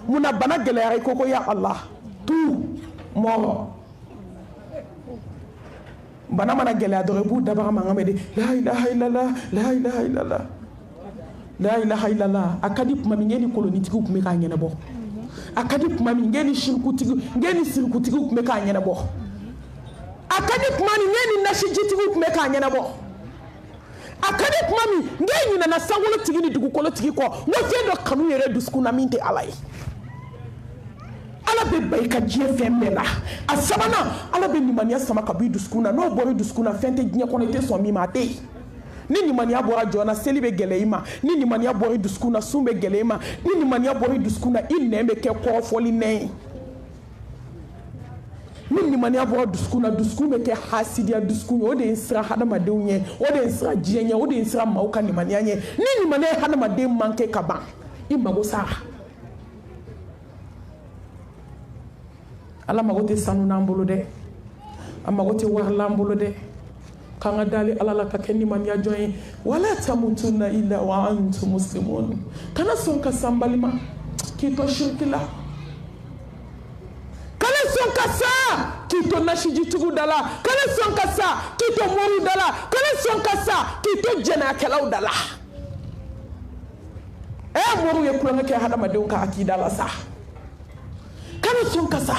muna bana gelere koko ya Allah tu mo bana mana gelere do rebu dabara mangamede la ilaha illallah la ilaha illallah la ilaha illallah akadi kuma ngeni kolonitiku kumeka nyene bo akadi kuma ngeni shirkutiku ngeni sirkutiku kumeka nyene bo akadi kuma ngeni nashijitiku kumeka nyene bo akadi kuma ngeni na sangolo tigini dugu kolo tigiko no fendo kanu yere duskuna minte alai ala be bayka jefembela asabana ala be nimania sama kabi duskuna no bori duskuna fente nya konete so mi mate ni nimania bora jona selibe geleima ni nimania bori duskuna sumbe geleima ni nimania bori duskuna inembe ke ko foli nei ni nimania bora duskuna duskume ke hasidia duskunyo ode insra hadama deunye ode insra jienya ode insra mauka nimania nye ni nimania hadama de manke kaba imago sara ala magote sanu nambolo de amagote warlambolo de kanga dali alala ka kenni man ya joy wala tamutunna illa wa antum muslimun kana son ka sambalima ki to shirkila kana son ka sa ki to nashiji tugu dala kana son ka sa ki to moru dala kana son ka sa ki to jena kalaw dala moru ye kulanga ke hadama de ka akida la sa kana son ka sa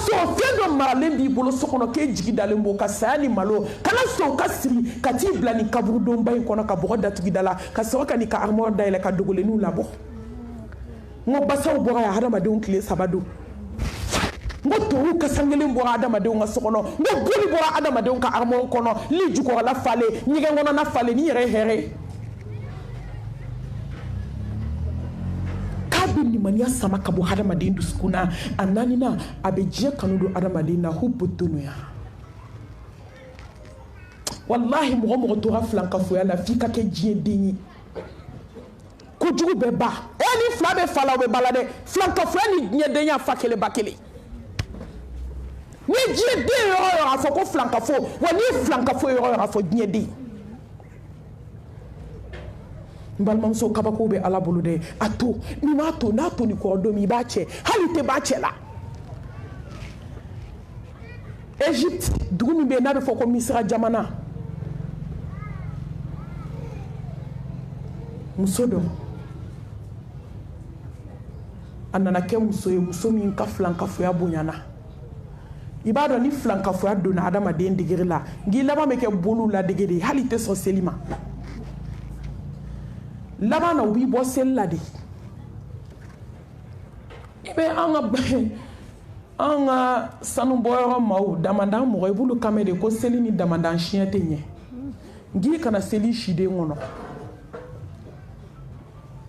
so fendo malembi bolo sokono ke jigi dalembo ka sani malo kana so kasiri ka ti blani kaburu don bay kono ka bo datu dala ka so ka ni ka armor dayla ka dogole nu labo ngo basaw bo ya hadama de kile sabado ngo to ka sangele bo adama de ngo sokono ngo goli bo adama de ka armor kono li juko la fale ni ga ngono na fale ni yere here ni mania sama kabo hadamadin duskuna ananina abeje kanudo hadamadin na hubutunuya wallahi mo to raflanka fo ya la fika ke jiedini ko jugu beba eni flabe fala be balade flanka fo ni nyedenya fakele bakele ni jiede yo afo ko flanka fo woni flanka fo yo afo jiedi Balmanso kabako be ala bolo de ato ni ma to na to ni ko do mi ba che hali te ba che la Egypte dugu mi be na be foko misra jamana muso do anana ke muso ye muso min ka flanka foya bonyana ibado ni flanka foya do na adama den digiri la ngi laba me ke bolu la digiri hali te so selima laba na ubi bo sel la de ibe anga sanu boyoro maw damanda mo e bulu kamede ko seli ni damanda chien te nye ngi kana seli shide ngono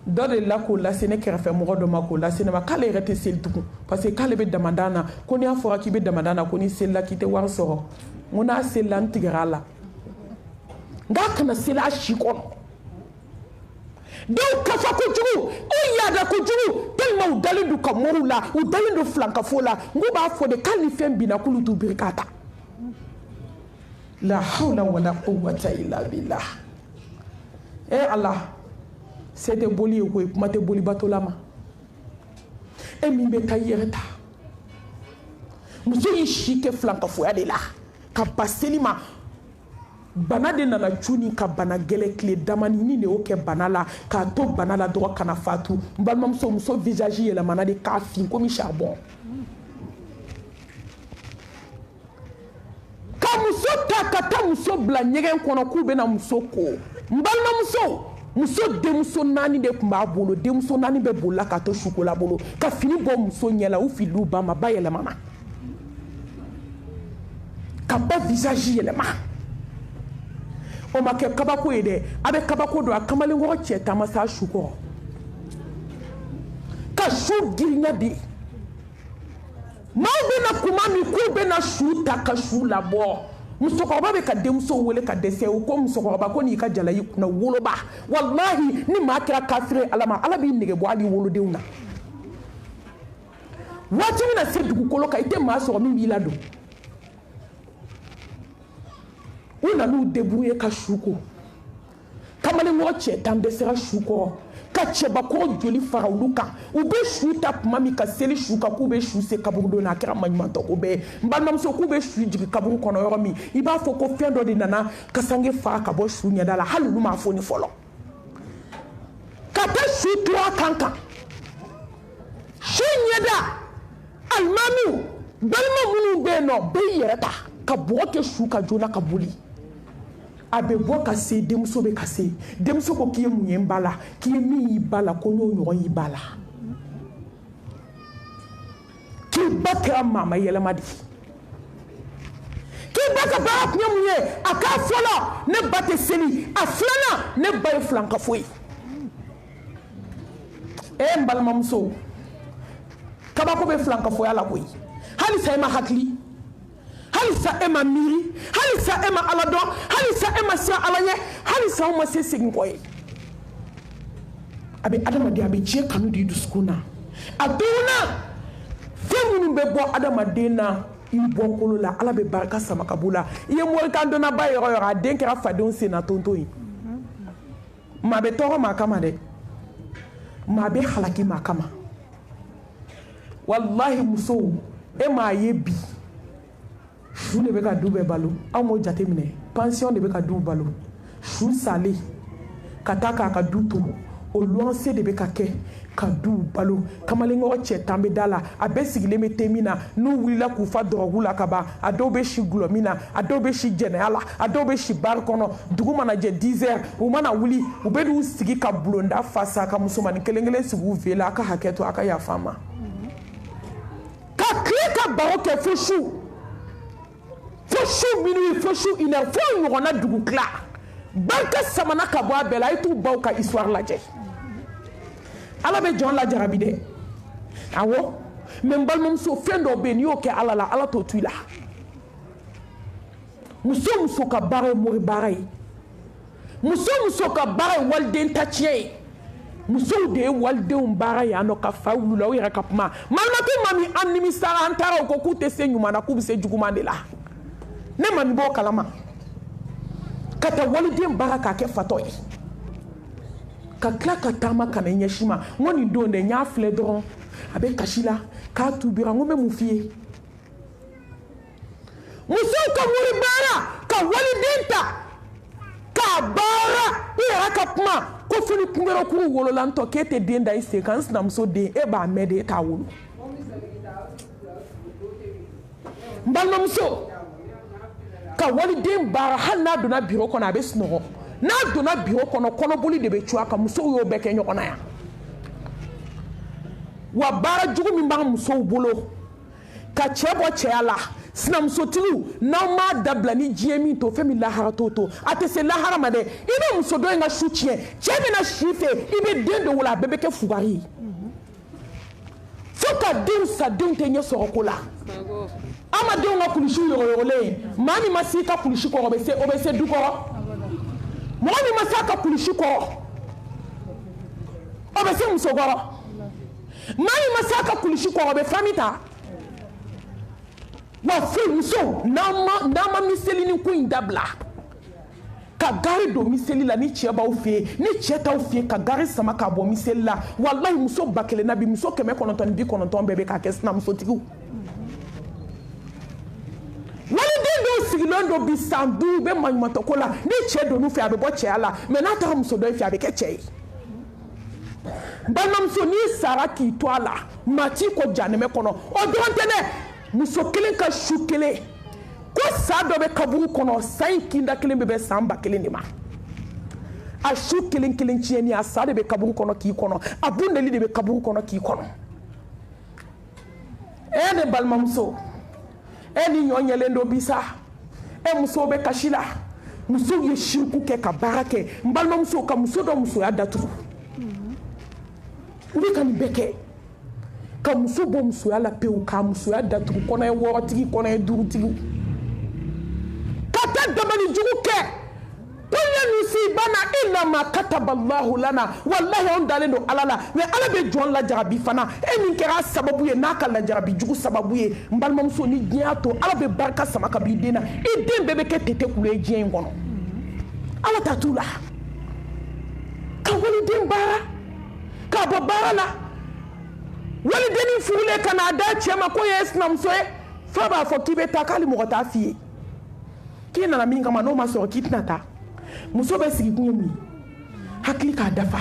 dole la ko la sene kera fe mo do mako la sene ma kale rete sel tuku parce que kale be damandana ko ni afora ki be damandana ko ni sel la ki te war soro ngona sel la ntigrala nga kana sela shikono donc kafa ko jugu o yada ko jugu tellement u dalen du kamoru la u dalen du flanka fola nguba fo de kalni fembina kulu tu birkata la hawla wala quwwata illa billah Allah c'était boli ko mate boli batolama e mi be tayereta muso yi shike flanka fo ya de la ka paselima bana de nana chuni ka bana gele kle damani ni ne oke bana la ka to bana la do kana fatu mbalma muso visage yela mana de ka fin comme charbon ka muso ta muso bla nyegen kono ku be na muso ko mbalma muso de muso nani de kumba bolo de muso nani be bola ka to chocolat bolo ka fini bo muso nyela u filu ba ma ba yela mama ka ba visage yela ma o ma ke kabako ide abe kabako do akamale ngo cheta masa shuko ka shu girinya di maube na kumami ku be na shuta ka shu labo musoko ba be ka demso wole ka dese o ko musoko ba ko ni ka jala yi na wolo ba wallahi ni ma kira kafire alama alabi nige bo ali wolo deuna wati na sedu ko loka ite ma so mi bilado una nu debrouiller ka shuko kamale mo che tambe sera shuko ka cheba ko joli farawluka ube shuta mami ka seli shuka ku be shu se kaburdo na kira manmanto ube mbanam so ku be shu jigi kaburu kono yoromi iba fo ko fendo de nana ka sange fa ka bo shu nya dala halu ma fo ni folo ka ta shu tura kanka shinya da almami balma munu be no be yerata ka bo ke shuka jona ka buli abe bo ka se demso be ka se demso ko kiye munye mbala kiye mi bala ko nyo yi bala ki bakra mama yela madi ki baka ba kunye munye aka fola ne bate seli aflana ne bay flanka foi e mbal mamso kabako be flanka foi ala boy hali say ma hakli halisa ema miri halisa ema alado halisa ema sa alanye halisa o ma se segin koy abi adama de abi je kanu di duskuna aduna femunu be bo adama de na ibo kolo la ala be baraka sama kabula iye mo kan dona ba yoro yoro den kera fadon se na tonto yi ma be toro ma kama de ma be halaki ma kama wallahi muso e ma yebi shu ne be ka dube balo amo jate mine pension de be ka du balo shu sale kataka ka du to o luanse de be ka ke ka du balo kamalengo che tambe dala abe sigile me temina no wila ku fa dorogula kaba adobe shi glomina adobe shi generala adobe shi barkono dugu mana je 10h o mana wuli o be du sigi ka blonda fasa ka musumani kelengele sigu vela aka haketo aka ya fama ka klika baroke fushu minui foshu ina fo ngona dugu kla banka samana ka bo abela itu baw ka histoire la je ala be jon la jarabi de awo men balmum so fendo be ni oke ala la ala to tuila muso ka bare mo bare muso ka bare walden tachie muso de walden bare ya no ka fawlu la wi rakapma malmatu mami annimi sara antara ko ku te senyuma na ku bi se jugumande la ne mami bo kalama kata waliden baraka ke fatoy ka tila ka taama ka na ɲɛsi ma n ko nin don dɛ n y'a filɛ dɔrɔn a bɛ kasi la k'a tubira n ko n bɛ mun f'i ye musow ka wuli baara ka waliden ta k'a baara i yɛrɛ ka kuma ko fo ni kunbɛrɛkuru wolola n tɔ k'e tɛ den da i sen kan n sinamuso den e b'a mɛn de e t'a wolo n balimamuso ka waliden baara hali n'a donna biro kɔnɔ a bɛ sunɔgɔ n'a donna biro kɔnɔ kɔnɔboli de bɛ cu a kan musow y'o bɛɛ kɛ ɲɔgɔn na yan wa baara jugu min b'an musow bolo ka cɛ bɔ cɛya la sinamusotigiw n'aw m'a dabila ni diɲɛ min to fɛn min lahara t'o to a tɛ se lahara ma dɛ i bɛ muso dɔ in ka su tiɲɛ cɛ bɛna si fɛ i bɛ den dɔ wolo a bɛɛ bɛ kɛ fugari ye fo ka denw sa denw tɛ ɲɛ sɔrɔ ko la an ma denw ka kulusiw yɔgɔyɔgɔlen maa min ma se i ka kulusi kɔrɔ o bɛ se du kɔrɔ mɔgɔ min ma se a ka kulusi kɔrɔ o bɛ se muso kɔrɔ maa min ma se a ka kulusi kɔrɔ o bɛ fami ta wa fo muso n'an ma miseli ni ko in dabila ka gari don miseli la ni cɛ b'aw fɛ yen ni cɛ t'aw fɛ yen ka gari sama ka bɔ miseli la walahi muso 1000 bi muso 990 bɛɛ bɛ k'a kɛ sinamusotigiw waliden dɔw sigilen don bi san 5 u bɛ maɲumantɔ ko la ni cɛ donn'u fɛ a bɛ bɔ cɛya la mɛ n'a taara muso dɔ in fɛ a bɛ kɛ cɛ ye balimamuso n'i sara k'i to a la maa t'i kɔ janɛmɛ kɔnɔ o dɔrɔn tɛ dɛ muso kelen ka su kelen ko sa dɔ bɛ kaburu kɔnɔ sa in kinda kelen bɛ bɛn san 1000 de ma a su kelen kelen tiɲɛni a sa de bɛ kaburu kɔnɔ k'i kɔnɔ a bundeli de bɛ kaburu kɔnɔ k'i kɔnɔ e ne balimamuso e ni ɲɔ ɲɛlen don bi sa e musow bɛ kasi la musow ye siriku kɛ ka baara kɛ n balimamuso ka muso dɔ musoya datugu u bɛ ka nin bɛɛ kɛ ka muso bɔ musoya la pewu k'a musoya datugu kɔnɔ ye 6tigi kɔnɔ ye 5tigi ka taa dabali jugu kɛ kunya nusibana illa ma kataballahu lana wallahi on dalen don ala la mais ala bɛ jɔn lajarabi fana e min kɛra sababu ye n'a ka lajarabi jugu sababu ye n balimamuso ni diɲɛ to ala bɛ barika sama ka b'i den na i den bɛɛ bɛ kɛ tete kule diɲɛ in kɔnɔ ala ta t'u la ka waliden baara k'a bɔ baara la walideni furulen ka n'a da cɛ ma ko ye sinamuso ye fa b'a fɔ k'i bɛ taa k'ale mɔgɔ t'a f'i ye k'i nana min kama n'o ma sɔrɔ k'i tɛna taa muso bɛ sigi kun ye mun ye hakili k'a dafa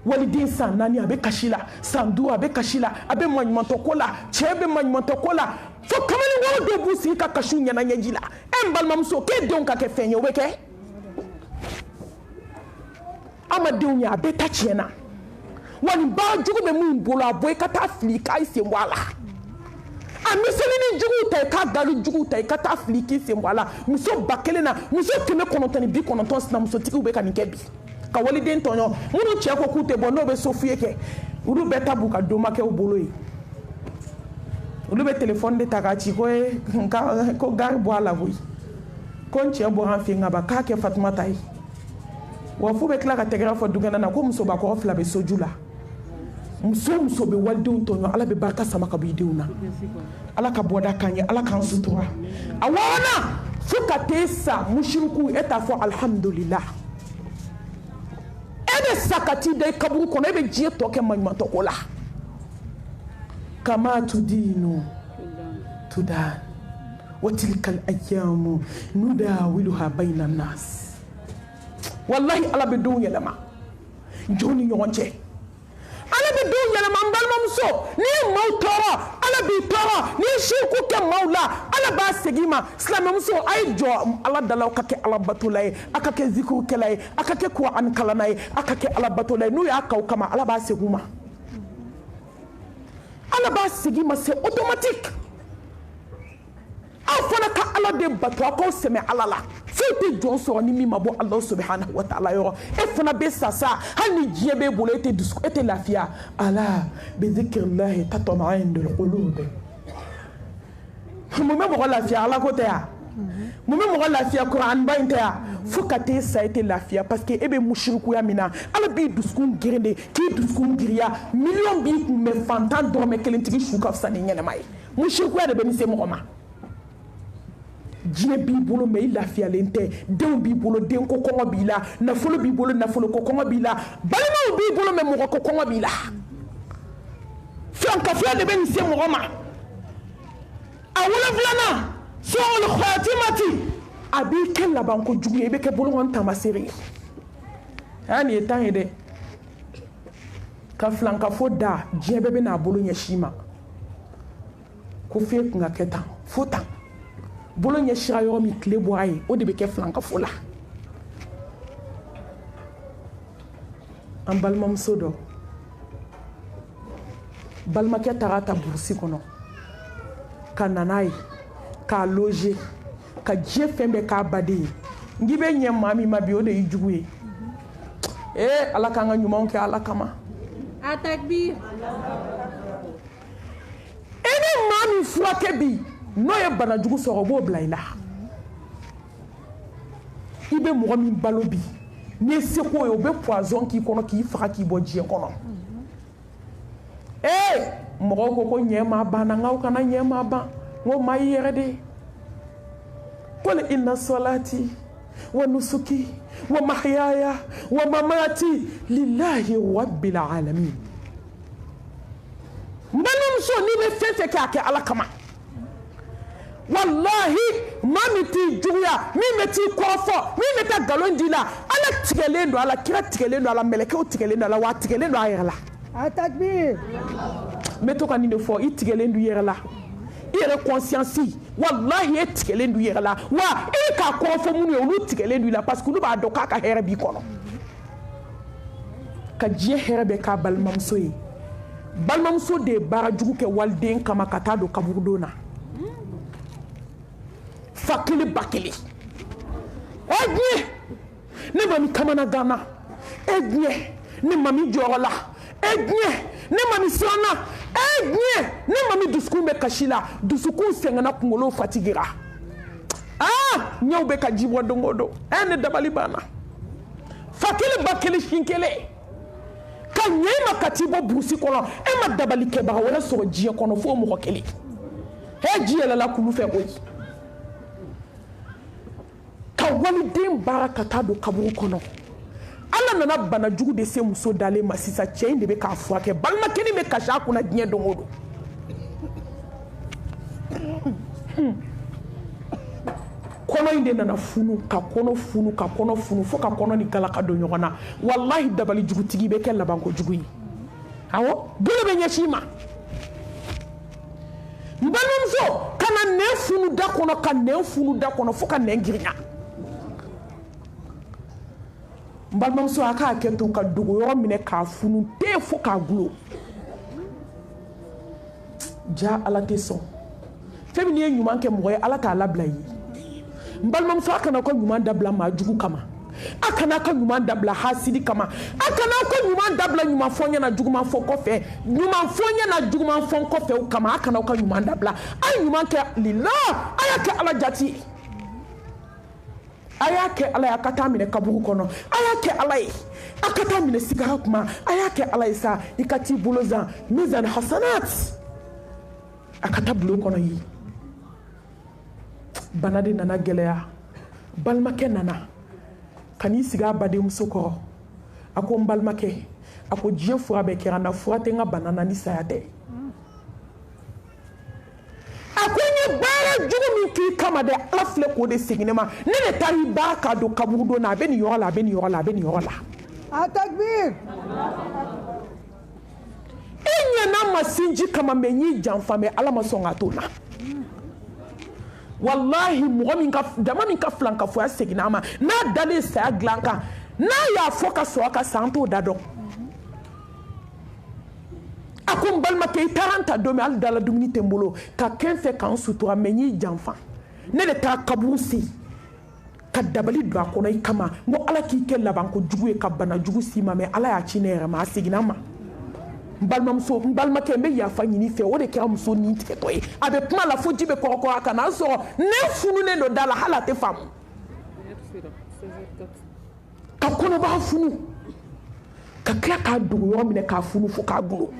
waliden san 4 a bɛ kasi la san 5 a bɛ kasi la a bɛ maɲumantɔ ko la cɛ bɛ maɲumantɔ ko la fo kamalenkɔrɔ dɔw b'u sigi ka kasiw ɲɛna ɲɛji la e n balimamuso k'e denw ka kɛ fɛn ye o bɛ kɛ an ma denw ye a bɛɛ ta tiɲɛna wa nin baara jugu bɛ mun bolo a bɔ i ka taa fili k'a sen bɔ a la a miseli ni juguw ta i k'a dali juguw ta i ka taa fili k'i sen bɔ a la muso 1000 na muso 990 sinamusotigiw bɛ ka nin kɛ bi ka waliden tɔɲɔ minnu cɛ ko k'u tɛ bɔ n'o bɛ so f'iye kɛ olu bɛɛ ta b'u ka domakɛw bolo ye olu bɛ telefɔni de ta k'a ci ko ko gari bɔ a la koyi ko n cɛ bɔra an fɛ yen ka ban k'a kɛ Fatumata ye wa fo bɛ tila ka tɛgɛrɛ fɔ dukɛnɛ na ko musobakɔrɔ 2 bɛ soju la muso bɛ walidenw tɔɲɔ ala bɛ barika sama ka bɔ i denw na ala ka bɔda k'an ye ala k'an sutura a wɔɔrɔnan fo ka t'e sa musiriku e t'a fɔ alhamdulillah e bɛ sa ka t'i da i kaburu kɔnɔ e bɛ diɲɛ tɔ kɛ maɲumantɔ ko la kama tudinu tudan wa tilkal ayyamu nudawiluha bayna nas wallahi ala bɛ denw yɛlɛma jɔn ni ɲɔgɔn cɛ ala bɛ denw yɛlɛma n balimamuso n'i ye maaw tɔɔrɔ ala b'i tɔɔrɔ n'i ye siriku kɛ maaw la ala b'a segin i ma silamɛmuso a ye jɔ ala dala aw ka kɛ alabatola ye a ka kɛ zikirukɛla ye a ka kɛ kuran kalanna ye a ka kɛ alabatola ye n'u y'a k'aw kama ala b'a segin u ma ala b'a segin i ma c'est automatique aw fana ka ala de bato aw k'aw sɛmɛ ala la foyi tɛ jɔn sɔrɔ ni min ma bɔ ala subhanahu wa ta'ala yɔrɔ e fana bɛ sa sa hali ni diɲɛ b'e bolo e tɛ lafiya ala bi zikrillahi tatma'innul qulub mun bɛ mɔgɔ lafiya ala ko tɛ yan mun bɛ mɔgɔ lafiya kuran ba in tɛ yan fo ka t'e sa e tɛ lafiya parce que e bɛ musirikuya min na ala b'i dusukun geren de k'i dusukun giriya miliyɔn b'i kun mɛ fantan dɔrɔmɛ 1 tigi su ka fisa ni ɲɛnɛma ye musirikuya de bɛ nin se mɔgɔ ma diɲɛ b'i bolo mais i lafiyalen tɛ denw b'i bolo den ko kɔngɔ b'i la nafolo b'i bolo nafolo ko kɔngɔ b'i la balimaw b'i bolo mais mɔgɔ ko kɔngɔ b'i la filankafiya de bɛ nin se mɔgɔ ma a wolonfilanan su'ul khatimati a b'i kɛ laban ko jugu ye i bɛ kɛ bolokɔni taamasere ye nin ye temps ye dɛ ka filankafo da diɲɛ bɛɛ bɛ n'a bolo ɲɛsin ma ko f'e kun ka kɛ tan fo tan bolo ɲɛsira yɔrɔ min tile bɔra ye o de bɛ kɛ filankafo la an balimamuso dɔ balimakɛ taara ta burusi kɔnɔ ka na n'a ye k'a loger ka diɲɛ fɛn bɛɛ k'a baden ye n k'i bɛ ɲɛ maa min ma bi o de y'i jugu ye ala k'an ka ɲumanw kɛ ala kama Atakbir. e ni maa min furakɛ bi n'o ye banajugu sɔrɔ o b'o bila i la i bɛ mɔgɔ min balo bi n'i ye seko ye o bɛ poison k'i kɔnɔ k'i faga k'i bɔ diɲɛ kɔnɔ mɔgɔw ko ɲɛ ma ban na nkaw kana ɲɛ ma ban n ko maa y'i yɛrɛ de ye qul inna salati wa nusuki wa mahyaya wa mamati lillahi rabbil alamin n balimamuso n'i bɛ fɛn fɛn kɛ a kɛ ala kama wallahi maa min t'i juguya min bɛ t'i kɔrɔfɔ min bɛ taa nkalon d'i la ala tigɛlen don a la kira tigɛlen don a la mɛlɛkɛw tigɛlen don a la wa a tigɛlen don a yɛrɛ la Atakbir. n bɛ to ka nin de fɔ i tigɛlen don i yɛrɛ la i yɛrɛ conscience wallahi e tigɛlen don i yɛrɛ la wa e k'a kɔrɔfɔ minnu ye olu tigɛlen don i la parce que olu b'a dɔn k'a ka hɛrɛ b'i kɔnɔ ka diɲɛ hɛrɛ bɛ k'a balimamuso ye balimamuso de ye baara jugu kɛ waliden kama ka taa don kaburudon na fa kelen ba kelen diɲɛ ne ma min kamanagan na diɲɛ ne ma min jɔyɔrɔ la diɲɛ ne ma min siranna diɲɛ ne ma min dusukun bɛ kasi la dusukun sɛgɛnna kunkolo fatigera ɲɛw bɛ ka ji bɔ don o don ne dabali banna fa kelen ba kelen sin kelen ka ɲɛ i ma ka t'i bɔ burusi kɔnɔ e ma dabali kɛbaga wɛrɛ sɔrɔ diɲɛ kɔnɔ fo mɔgɔ kelen ji yɛlɛla kulu fɛ koyi ka waliden baara ka taa don kaburu kɔnɔ ala nana bana jugu de se muso dalen ma sisan cɛ in de bɛ k'a furakɛ balimakɛ nin bɛ kasi a kunna diɲɛ don o don kɔnɔ in de nana funu ka kɔnɔ funu ka kɔnɔ funu fo ka kɔnɔ ni galaka don ɲɔgɔn na wallahi dabali jugutigi bɛ kɛ laban ko jugu ye awɔ bolo bɛ ɲɛsin ma n balimamuso ka na nɛn funu da kɔnɔ ka nɛn funu da kɔnɔ fo ka nɛn girinya n balimamuso a k'a kɛ to ka dogo yɔrɔ minɛ k'a funu te fo k'a gulo ja ala tɛ sɔn fɛn min ye ɲuman kɛ mɔgɔ ye ala t'a labila i ye n balimamuso a kana ka ɲuman dabila maa jugu kama a kana ka ɲuman dabila hasidi kama a kana ka ɲuman dabila ɲuman fɔ ɲɛna juguman fɔ kɔfɛ ɲuman fɔ ɲɛna juguman fɔ kɔfɛ kama a kana ka ɲuman dabila a ye ɲuman kɛ lila a y'a kɛ ala jati ye a y'a kɛ ala ye a ka taa minɛ kaburu kɔnɔ a y'a kɛ ala ye a ka taa minɛ sigara kuma a y'a kɛ ala ye sa i ka t'i bolo zan mizan hasanat a ka taa bulon kɔnɔ ye bana de nana gɛlɛya balimakɛ nana ka n'i sigi a badenmuso kɔrɔ a ko n balimakɛ a ko diɲɛ fura bɛɛ kɛra n na fura tɛ n ka bana na ni saya tɛ a ko n ye baara jugu min k'i kama dɛ ala filɛ k'o de segin ne ma ne de taara i ba k'a don kaburu don na a bɛ nin yɔrɔ la a bɛ nin yɔrɔ la a bɛ nin yɔrɔ la Atakbir. e ɲɛna ma sinji kama mɛ n y'i janfa mɛ ala ma sɔn k'a to n na wallahi mɔgɔ min ka dama min ka filankafoya seginna a ma n'a dalen saya dilan kan n'a y'a fɔ ka sɔrɔ ka san t'o da dɔn a ko n balimakɛ i taara n ta don min hali dala dumuni tɛ n bolo ka kɛn fɛ k'an sutura mɛ n y'i janfa ne de taara kaburu sen ka dabali don a kɔnɔ i kama n ko ala k'i kɛ labanko jugu ye ka bana jugu s'i ma mɛ ala y'a ci ne yɛrɛ ma a seginna a ma n balimakɛ n bɛ yafa ɲini fɛ o de kɛra muso nin tigɛtɔ ye a bɛ kuma la fo ji bɛ kɔrɔkɔrɔ a kan n'a sɔrɔ ne fununen don da la hali a tɛ faamu ka kɔnɔbara funu ka tila k'a dogo yɔrɔ minɛ k'a funu fo k'a gulo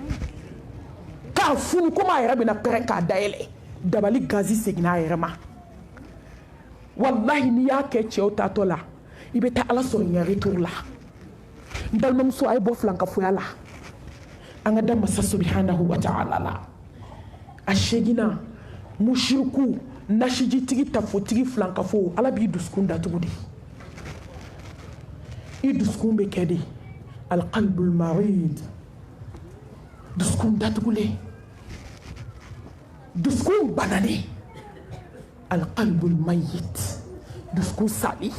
k'a funu komi a yɛrɛ bɛna pɛrɛn k'a dayɛlɛ dabali gazi seginna a yɛrɛ ma wallahi ni y'a kɛ cɛw tatɔ la i bɛ taa ala sɔrɔ ɲɛ retour la n balimamuso a ye bɔ filankafoya la an ka da masa subhanahu wa ta'ala la a segina mushriku nasijitigi tafotigi filankafo ala b'i dusukun datugu de i dusukun bɛ kɛ de alqalbul marid dusukun datugulen dusukun bananen alqalbul mayit dusukun sali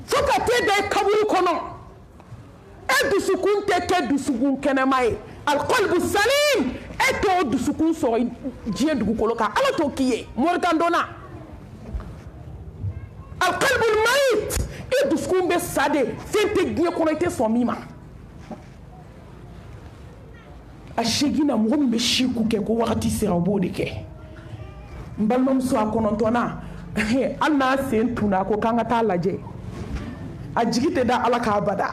fo ka t'e da i kaburu kɔnɔ e dusukun tɛ kɛ dusukun kɛnɛma ye alqalbu salim e t'o dusukun sɔrɔ diɲɛ dugukolo kan ala t'o k'i ye moritan donna alqalbul mayit i dusukun bɛ sa de fɛn tɛ diɲɛ kɔnɔ i tɛ sɔn min ma a segina mɔgɔ min bɛ siku kɛ ko wagati sera o b'o de kɛ n balimamuso a kɔnɔntɔnna hali n'a sen tunna a ko k'an ka taa lajɛ a jigi tɛ da ala k'a bada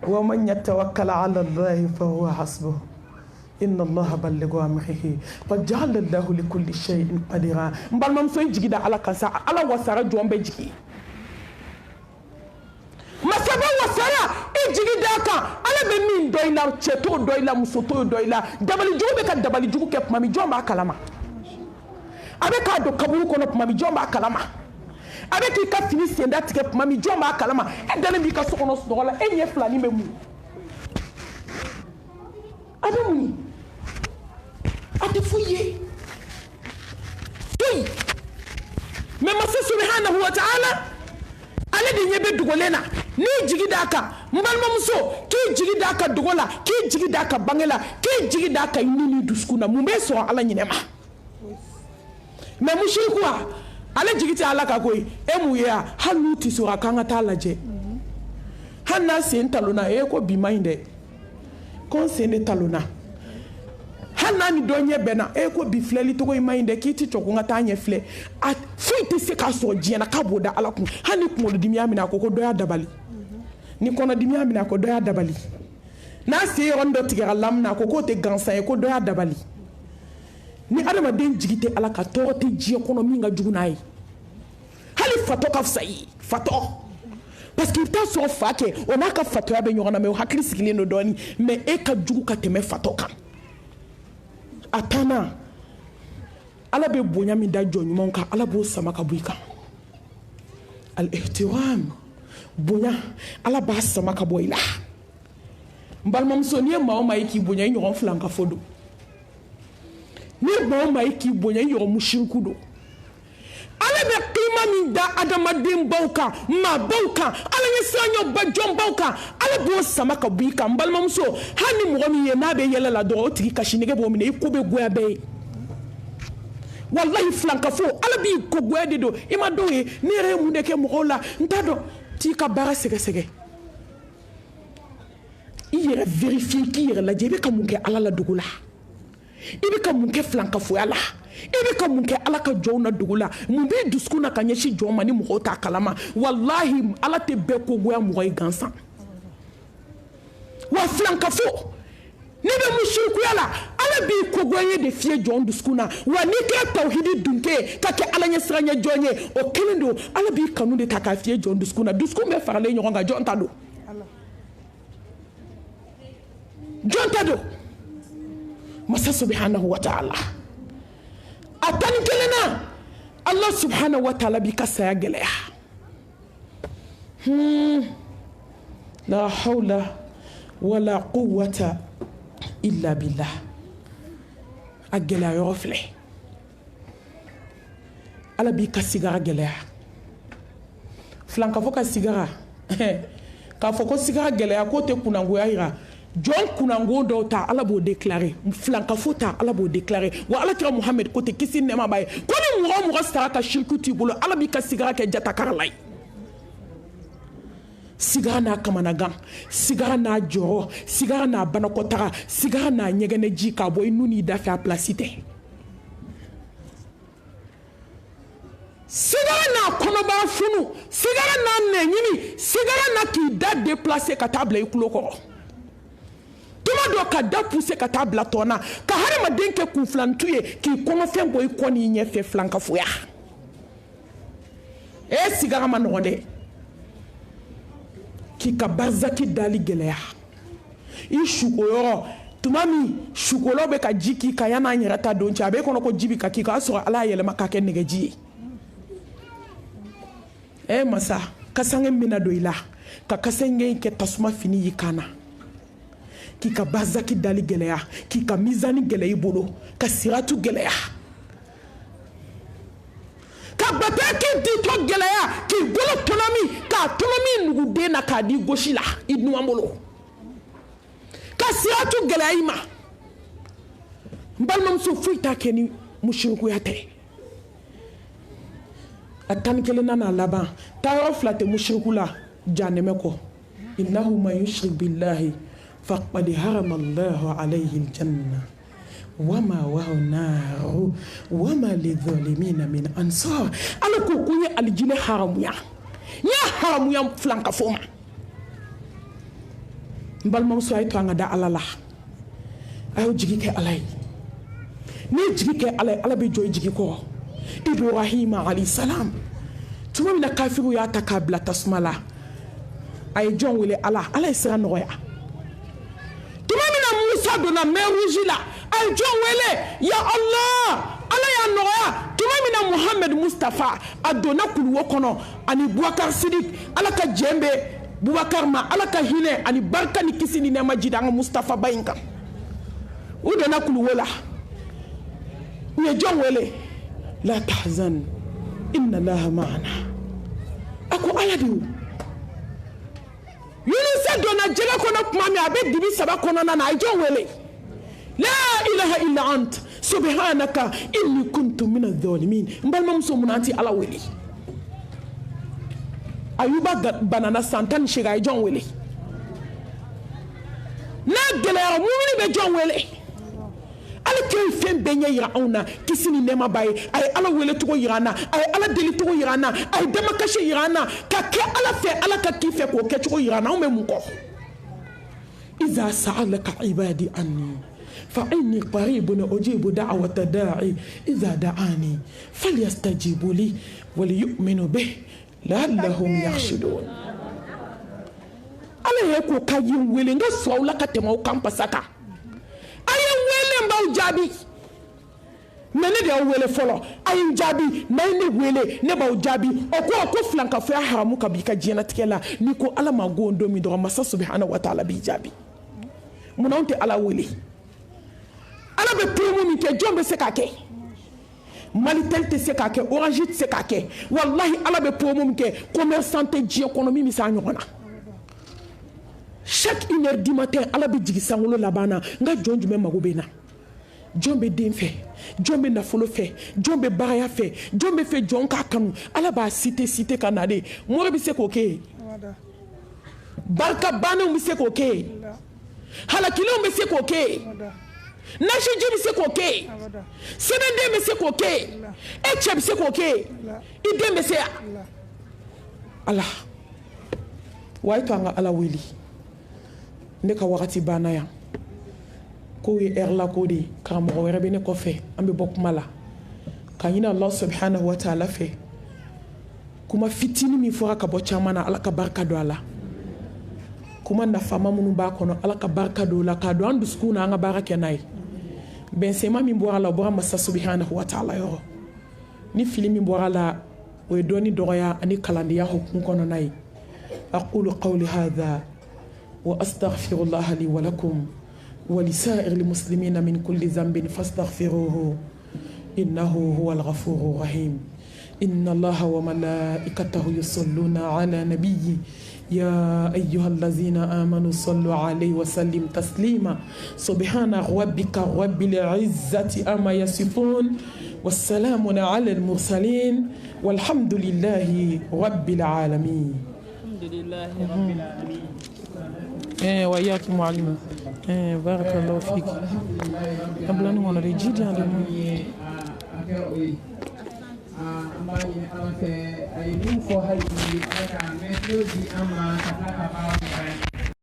wa man yatawakkal ala allahi fa huwa hasbuh inna allaha balighu amrihi qad ja'ala allahu li kulli shay'in qadira n balimamuso i jigi da ala kan sa ala wasara jɔn bɛ jigi masaba wasara i jigi da kan ala bɛ min dɔ i la cɛ t'o dɔ i la muso t'o dɔ i la dabalijugu bɛ ka dabalijugu kɛ tuma min jɔn b'a kalama a bɛ k'a don kaburu kɔnɔ tuma min jɔn b'a kalama a bɛ k'i ka fini senda tigɛ tuma min jɔn b'a kalama e dalen b'i ka so kɔnɔ sunɔgɔ la e ɲɛ filanin bɛ mun a bɛ mun a tɛ foyi ye foyi mɛ masa subhanahu wa ta'ala ale de ɲɛ bɛ dogolen na n'i jigi d'a kan n balimamuso k'i jigi d'a kan dogo la k'i jigi d'a kan bange la k'i jigi d'a kan i ni dusukun na mun bɛ sɔn ala ɲinɛ ma mɛ mushriku ale jigi tɛ ala kan koyi e mun ye a hali n'u tɛ sɔn a k'an ka taa lajɛ hali n'a sen talonna e ko bi ma ɲi dɛ ko n sen de talonna hali n'a ni dɔ ɲɛ bɛnna e ko bi filɛli cogo in ma ɲi dɛ k'i tɛ jɔ ko n ka taa ɲɛ filɛ a foyi tɛ se k'a sɔrɔ diɲɛ na k'a b'o da ala kun hali ni kunkolodimi y'a minɛ a ko dɔ y'a dabali ni kɔnɔdimi y'a minɛ a ko dɔ y'a dabali n'a sen yɔrɔnin dɔ tigɛra lamu na a ko k'o tɛ gansan ye ko dɔ y'a dabali ni adamaden jigi tɛ ala ka tɔɔrɔ tɛ diɲɛ kɔnɔ min ka jugu n'a ye hali fatɔ ka fisa i ye fatɔ parce que i bɛ taa sɔrɔ fa kɛ o n'a ka fatɔya bɛ ɲɔgɔn na mɛ o hakili sigilen don dɔɔnin mɛ e ka jugu ka tɛmɛ fatɔ kan a tanna ala bɛ bonya min da jɔn ɲumanw kan ala b'o sama ka bɔ i kan al-ihtiram bonya ala b'a sama ka bɔ i la n balimamuso n'i ye maa o maa ye k'i bonya i ɲɔgɔn filankafo don n'i ye maa o maa ye k'i bonya i ɲɔgɔn mushriku don ala bɛ kima min da adamaden baw kan maa baw kan ala ye siraɲɔba jɔn baw kan ala b'o sama ka bɔ i kan n balimamuso hali ni mɔgɔ min ye n'a bɛ yɛlɛ la dɔrɔn o tigi kasi nege b'o minɛ i ko bɛ goya bɛɛ ye wallahi filankafo ala b'i ko goya de don i ma dɔw ye ne yɛrɛ ye mun de kɛ mɔgɔw la n t'a dɔn t'i ka baara sɛgɛsɛgɛ i yɛrɛ vérifier k'i yɛrɛ lajɛ i bɛ ka mun kɛ ala la dugu la i bɛ ka mun kɛ filankafoya la i bɛ ka mun kɛ ala ka jɔnw na dugu la mun b'i dusukun na ka ɲɛsin jɔn ma ni mɔgɔw t'a kalama wallahi ala tɛ bɛɛ kogoya mɔgɔ ye gansan wa filankafo n'i bɛ musirikuya la ala b'i kogoya de fiyɛ jɔn dusukun na wa n'i kɛra tawhidi dunke ka kɛ ala ɲɛ siranɲɛ jɔn ye o kelen don ala b'i kanu de ta k'a fiyɛ jɔn dusukun na dusukun bɛɛ faralen ɲɔgɔn kan jɔn ta don jɔn ta don masa subhanahu wa ta'ala a tani kelen na Allah subhanahu wa ta'ala b'i ka saya gɛlɛya la hawla wala quwwata illa billah a gɛlɛya yɔrɔ filɛ ala b'i ka sigara gɛlɛya filankafo ka sigara k'a fɔ ko sigara gɛlɛya k'o tɛ kunangoya yira jɔn kunango dɔw ta ala b'o déclarer filankafo ta ala b'o déclarer wa ala kira Muhammad ko tɛ kisi nɛma b'a ye ko ni mɔgɔ o mɔgɔ sara ka shirku t'i bolo ala b'i ka sigara kɛ jatakara la ye sigara n'a kamanagan sigara n'a jɔrɔ sigara n'a banakɔtaga sigara n'a ɲɛgɛnɛji k'a bɔ i nu n'i da fɛ a place tɛ sigara n'a kɔnɔbara funu sigara n'a nɛɲini sigara n'a k'i da déplacer ka taa bila i tulo kɔrɔ tuma dɔ ka da pousser ka taa bila tɔ na ka hadamaden kɛ kunfilantu ye k'i kɔnɔfɛn bɔ i kɔ n'i ɲɛfɛ filankafoya sigara ma nɔgɔn dɛ k'i ka barzaki dali gɛlɛya i suko yɔrɔ tuma min sukolo bɛ ka ji k'i kan yan'a yɛrɛ ta don cɛ a b'e kɔnɔ ko ji bɛ ka k'i kan o y'a sɔrɔ ala y'a yɛlɛma k'a kɛ nɛgɛji ye masa kasange min bɛna don i la ka kasange in kɛ tasuma fini y'i kan na k'i ka barzaki dali gɛlɛya k'i ka mizani gɛlɛya i bolo ka siratu gɛlɛya ka bataki ditɔ gɛlɛya k'i bolo tɔnɔmi k'a tɔnɔmi nuguden na k'a di gosi la i numan bolo ka siratu gɛlɛya i ma n balimamuso foyi t'a kɛ ni musirikuya tɛ a 11 n'a laban taayɔrɔ 2 tɛ musiriku la janɛmɛ kɔ innahu man yushrik billahi faqad harama Allahu alayhi aljanna wama wahu naru wama lidhalimina min ansar ala ko ko ye aljinɛ haramuya n y'a haramuya filan ka fɔ ma n balimamuso a ye to an ka da ala la a y'o jigi kɛ ala ye n'i ye jigi kɛ ala ye ala bɛ jɔ i jigi kɔrɔ Ibrahima alayhi salam tuma min na kafiru y'a ta k'a bila tasuma la a ye jɔn wele ala ye sira nɔgɔya tuma min na Musa donna mer rouge la a ye jɔn wele ya Allah ala y'a nɔgɔya tuma min na Muhammed Mustafa a donna kuluwo kɔnɔ ani Bubakar Sidik ala ka jɛn bɛ Bubakar ma ala ka hinɛ ani barika ni kisi ni nɛɛma jida an ka Mustafa ba in kan u donna kuluwo la u ye jɔn wele la tahzan inna Allaha ma'ana a ko ala de y'o Yunusa donna jɛgɛ kɔnɔ tuma min a bɛ dibi 3 kɔnɔna na a ye jɔn wele la ilaha illa ant subhanaka inni kuntu mina dhalimin n balimamuso mun an ti ala wele Ayuba banana san 18 a ye jɔn wele n'a gɛlɛyara mumini bɛ jɔn wele ala kɛ fɛn bɛɛ ɲɛ yira anw na kisi ni nɛɛma b'a ye a ye ala wele cogo yira an na a ye ala deli cogo yira an na a ye damakasi yira an na ka kɛ ala fɛ ala ka k'i fɛ k'o kɛ cogo yira an na anw bɛ mun kɔ iza sa'alaka ibadi anni fa inni qaribun ujibu da'wata da'i iza da'ani falyastajibu li wa liyu'minu bihi la'allahum yakhshudun ala ye ko ka yin wele nga so la ka tɛmɛ o kan pasaka aye wele mbaw jaabi mais ne de y'aw wele fɔlɔ a ye n jaabi n'a ye ne wele ne b'aw jaabi o ko filankafoya haramu ka b'i ka diɲɛlatigɛ la n'i ko ala ma go don min dɔrɔn masa subhanahu wa ta'ala b'i jaabi mun anw tɛ ala wele ala bɛ promo min kɛ jɔn bɛ se k'a kɛ Malitel tɛ se k'a kɛ Orange tɛ se k'a kɛ wallahi ala bɛ promo min kɛ commerçant tɛ diɲɛ kɔnɔ min bɛ se a ɲɔgɔn na chaque 1h du matin ala bɛ jigi sankolo laban na n ka jɔn jumɛn mago bɛ n na jɔn bɛ den fɛ jɔn bɛ nafolo fɛ jɔn bɛ bagaya fɛ jɔn bɛ fɛ jɔn k'a kanu ala b'a cité ka na de mɔgɔ bɛ se k'o kɛ ye barika banenw bɛ se k'o kɛ ye halakilenw bɛ se k'o kɛ ye nasiji bɛ se k'o kɛ ye sɛbɛnden bɛ se k'o kɛ ye e cɛ bɛ se k'o kɛ ye i den bɛ se yan ala wa a ye to an ka ala wele ne ka wagati banna yan k'o ye heure la ko de ye karamɔgɔ wɛrɛ bɛ ne kɔfɛ an bɛ bɔ kuma la ka ɲini Allah subhanahu wa ta'ala fɛ kuma fitinin min fɔra ka bɔ caman na ala ka barika don a la kuma nafama minnu b'a kɔnɔ ala ka barika don o la k'a don an dusukun na an ka baara kɛ n'a ye bɛnsɛma min bɔra a la o bɔra masa subhanahu wa ta'ala yɔrɔ ni fili min bɔra a la o ye dɔɔni dɔgɔya ani kalandenya hukumu kɔnɔna ye aqulu qawli hadha wa astaghfirullaha li wa lakum wa lisa'iril muslimina min kulli dhanbin fastaghfiruhu innahu huwal ghafurur rahim inna allaha wa malaikatahu yusalluna ala nabiyyi يا أيها الذين آمنوا صلوا عليه وسلم تسليما سبحان ربك رب العزة أما يصفون والسلام على المرسلين والحمد لله رب العالمين الحمد لله رب العالمين وإياك معلمة بارك الله فيك قبل أن نريد ambaye alafe ayimu fo hayi aka metro di ama kaka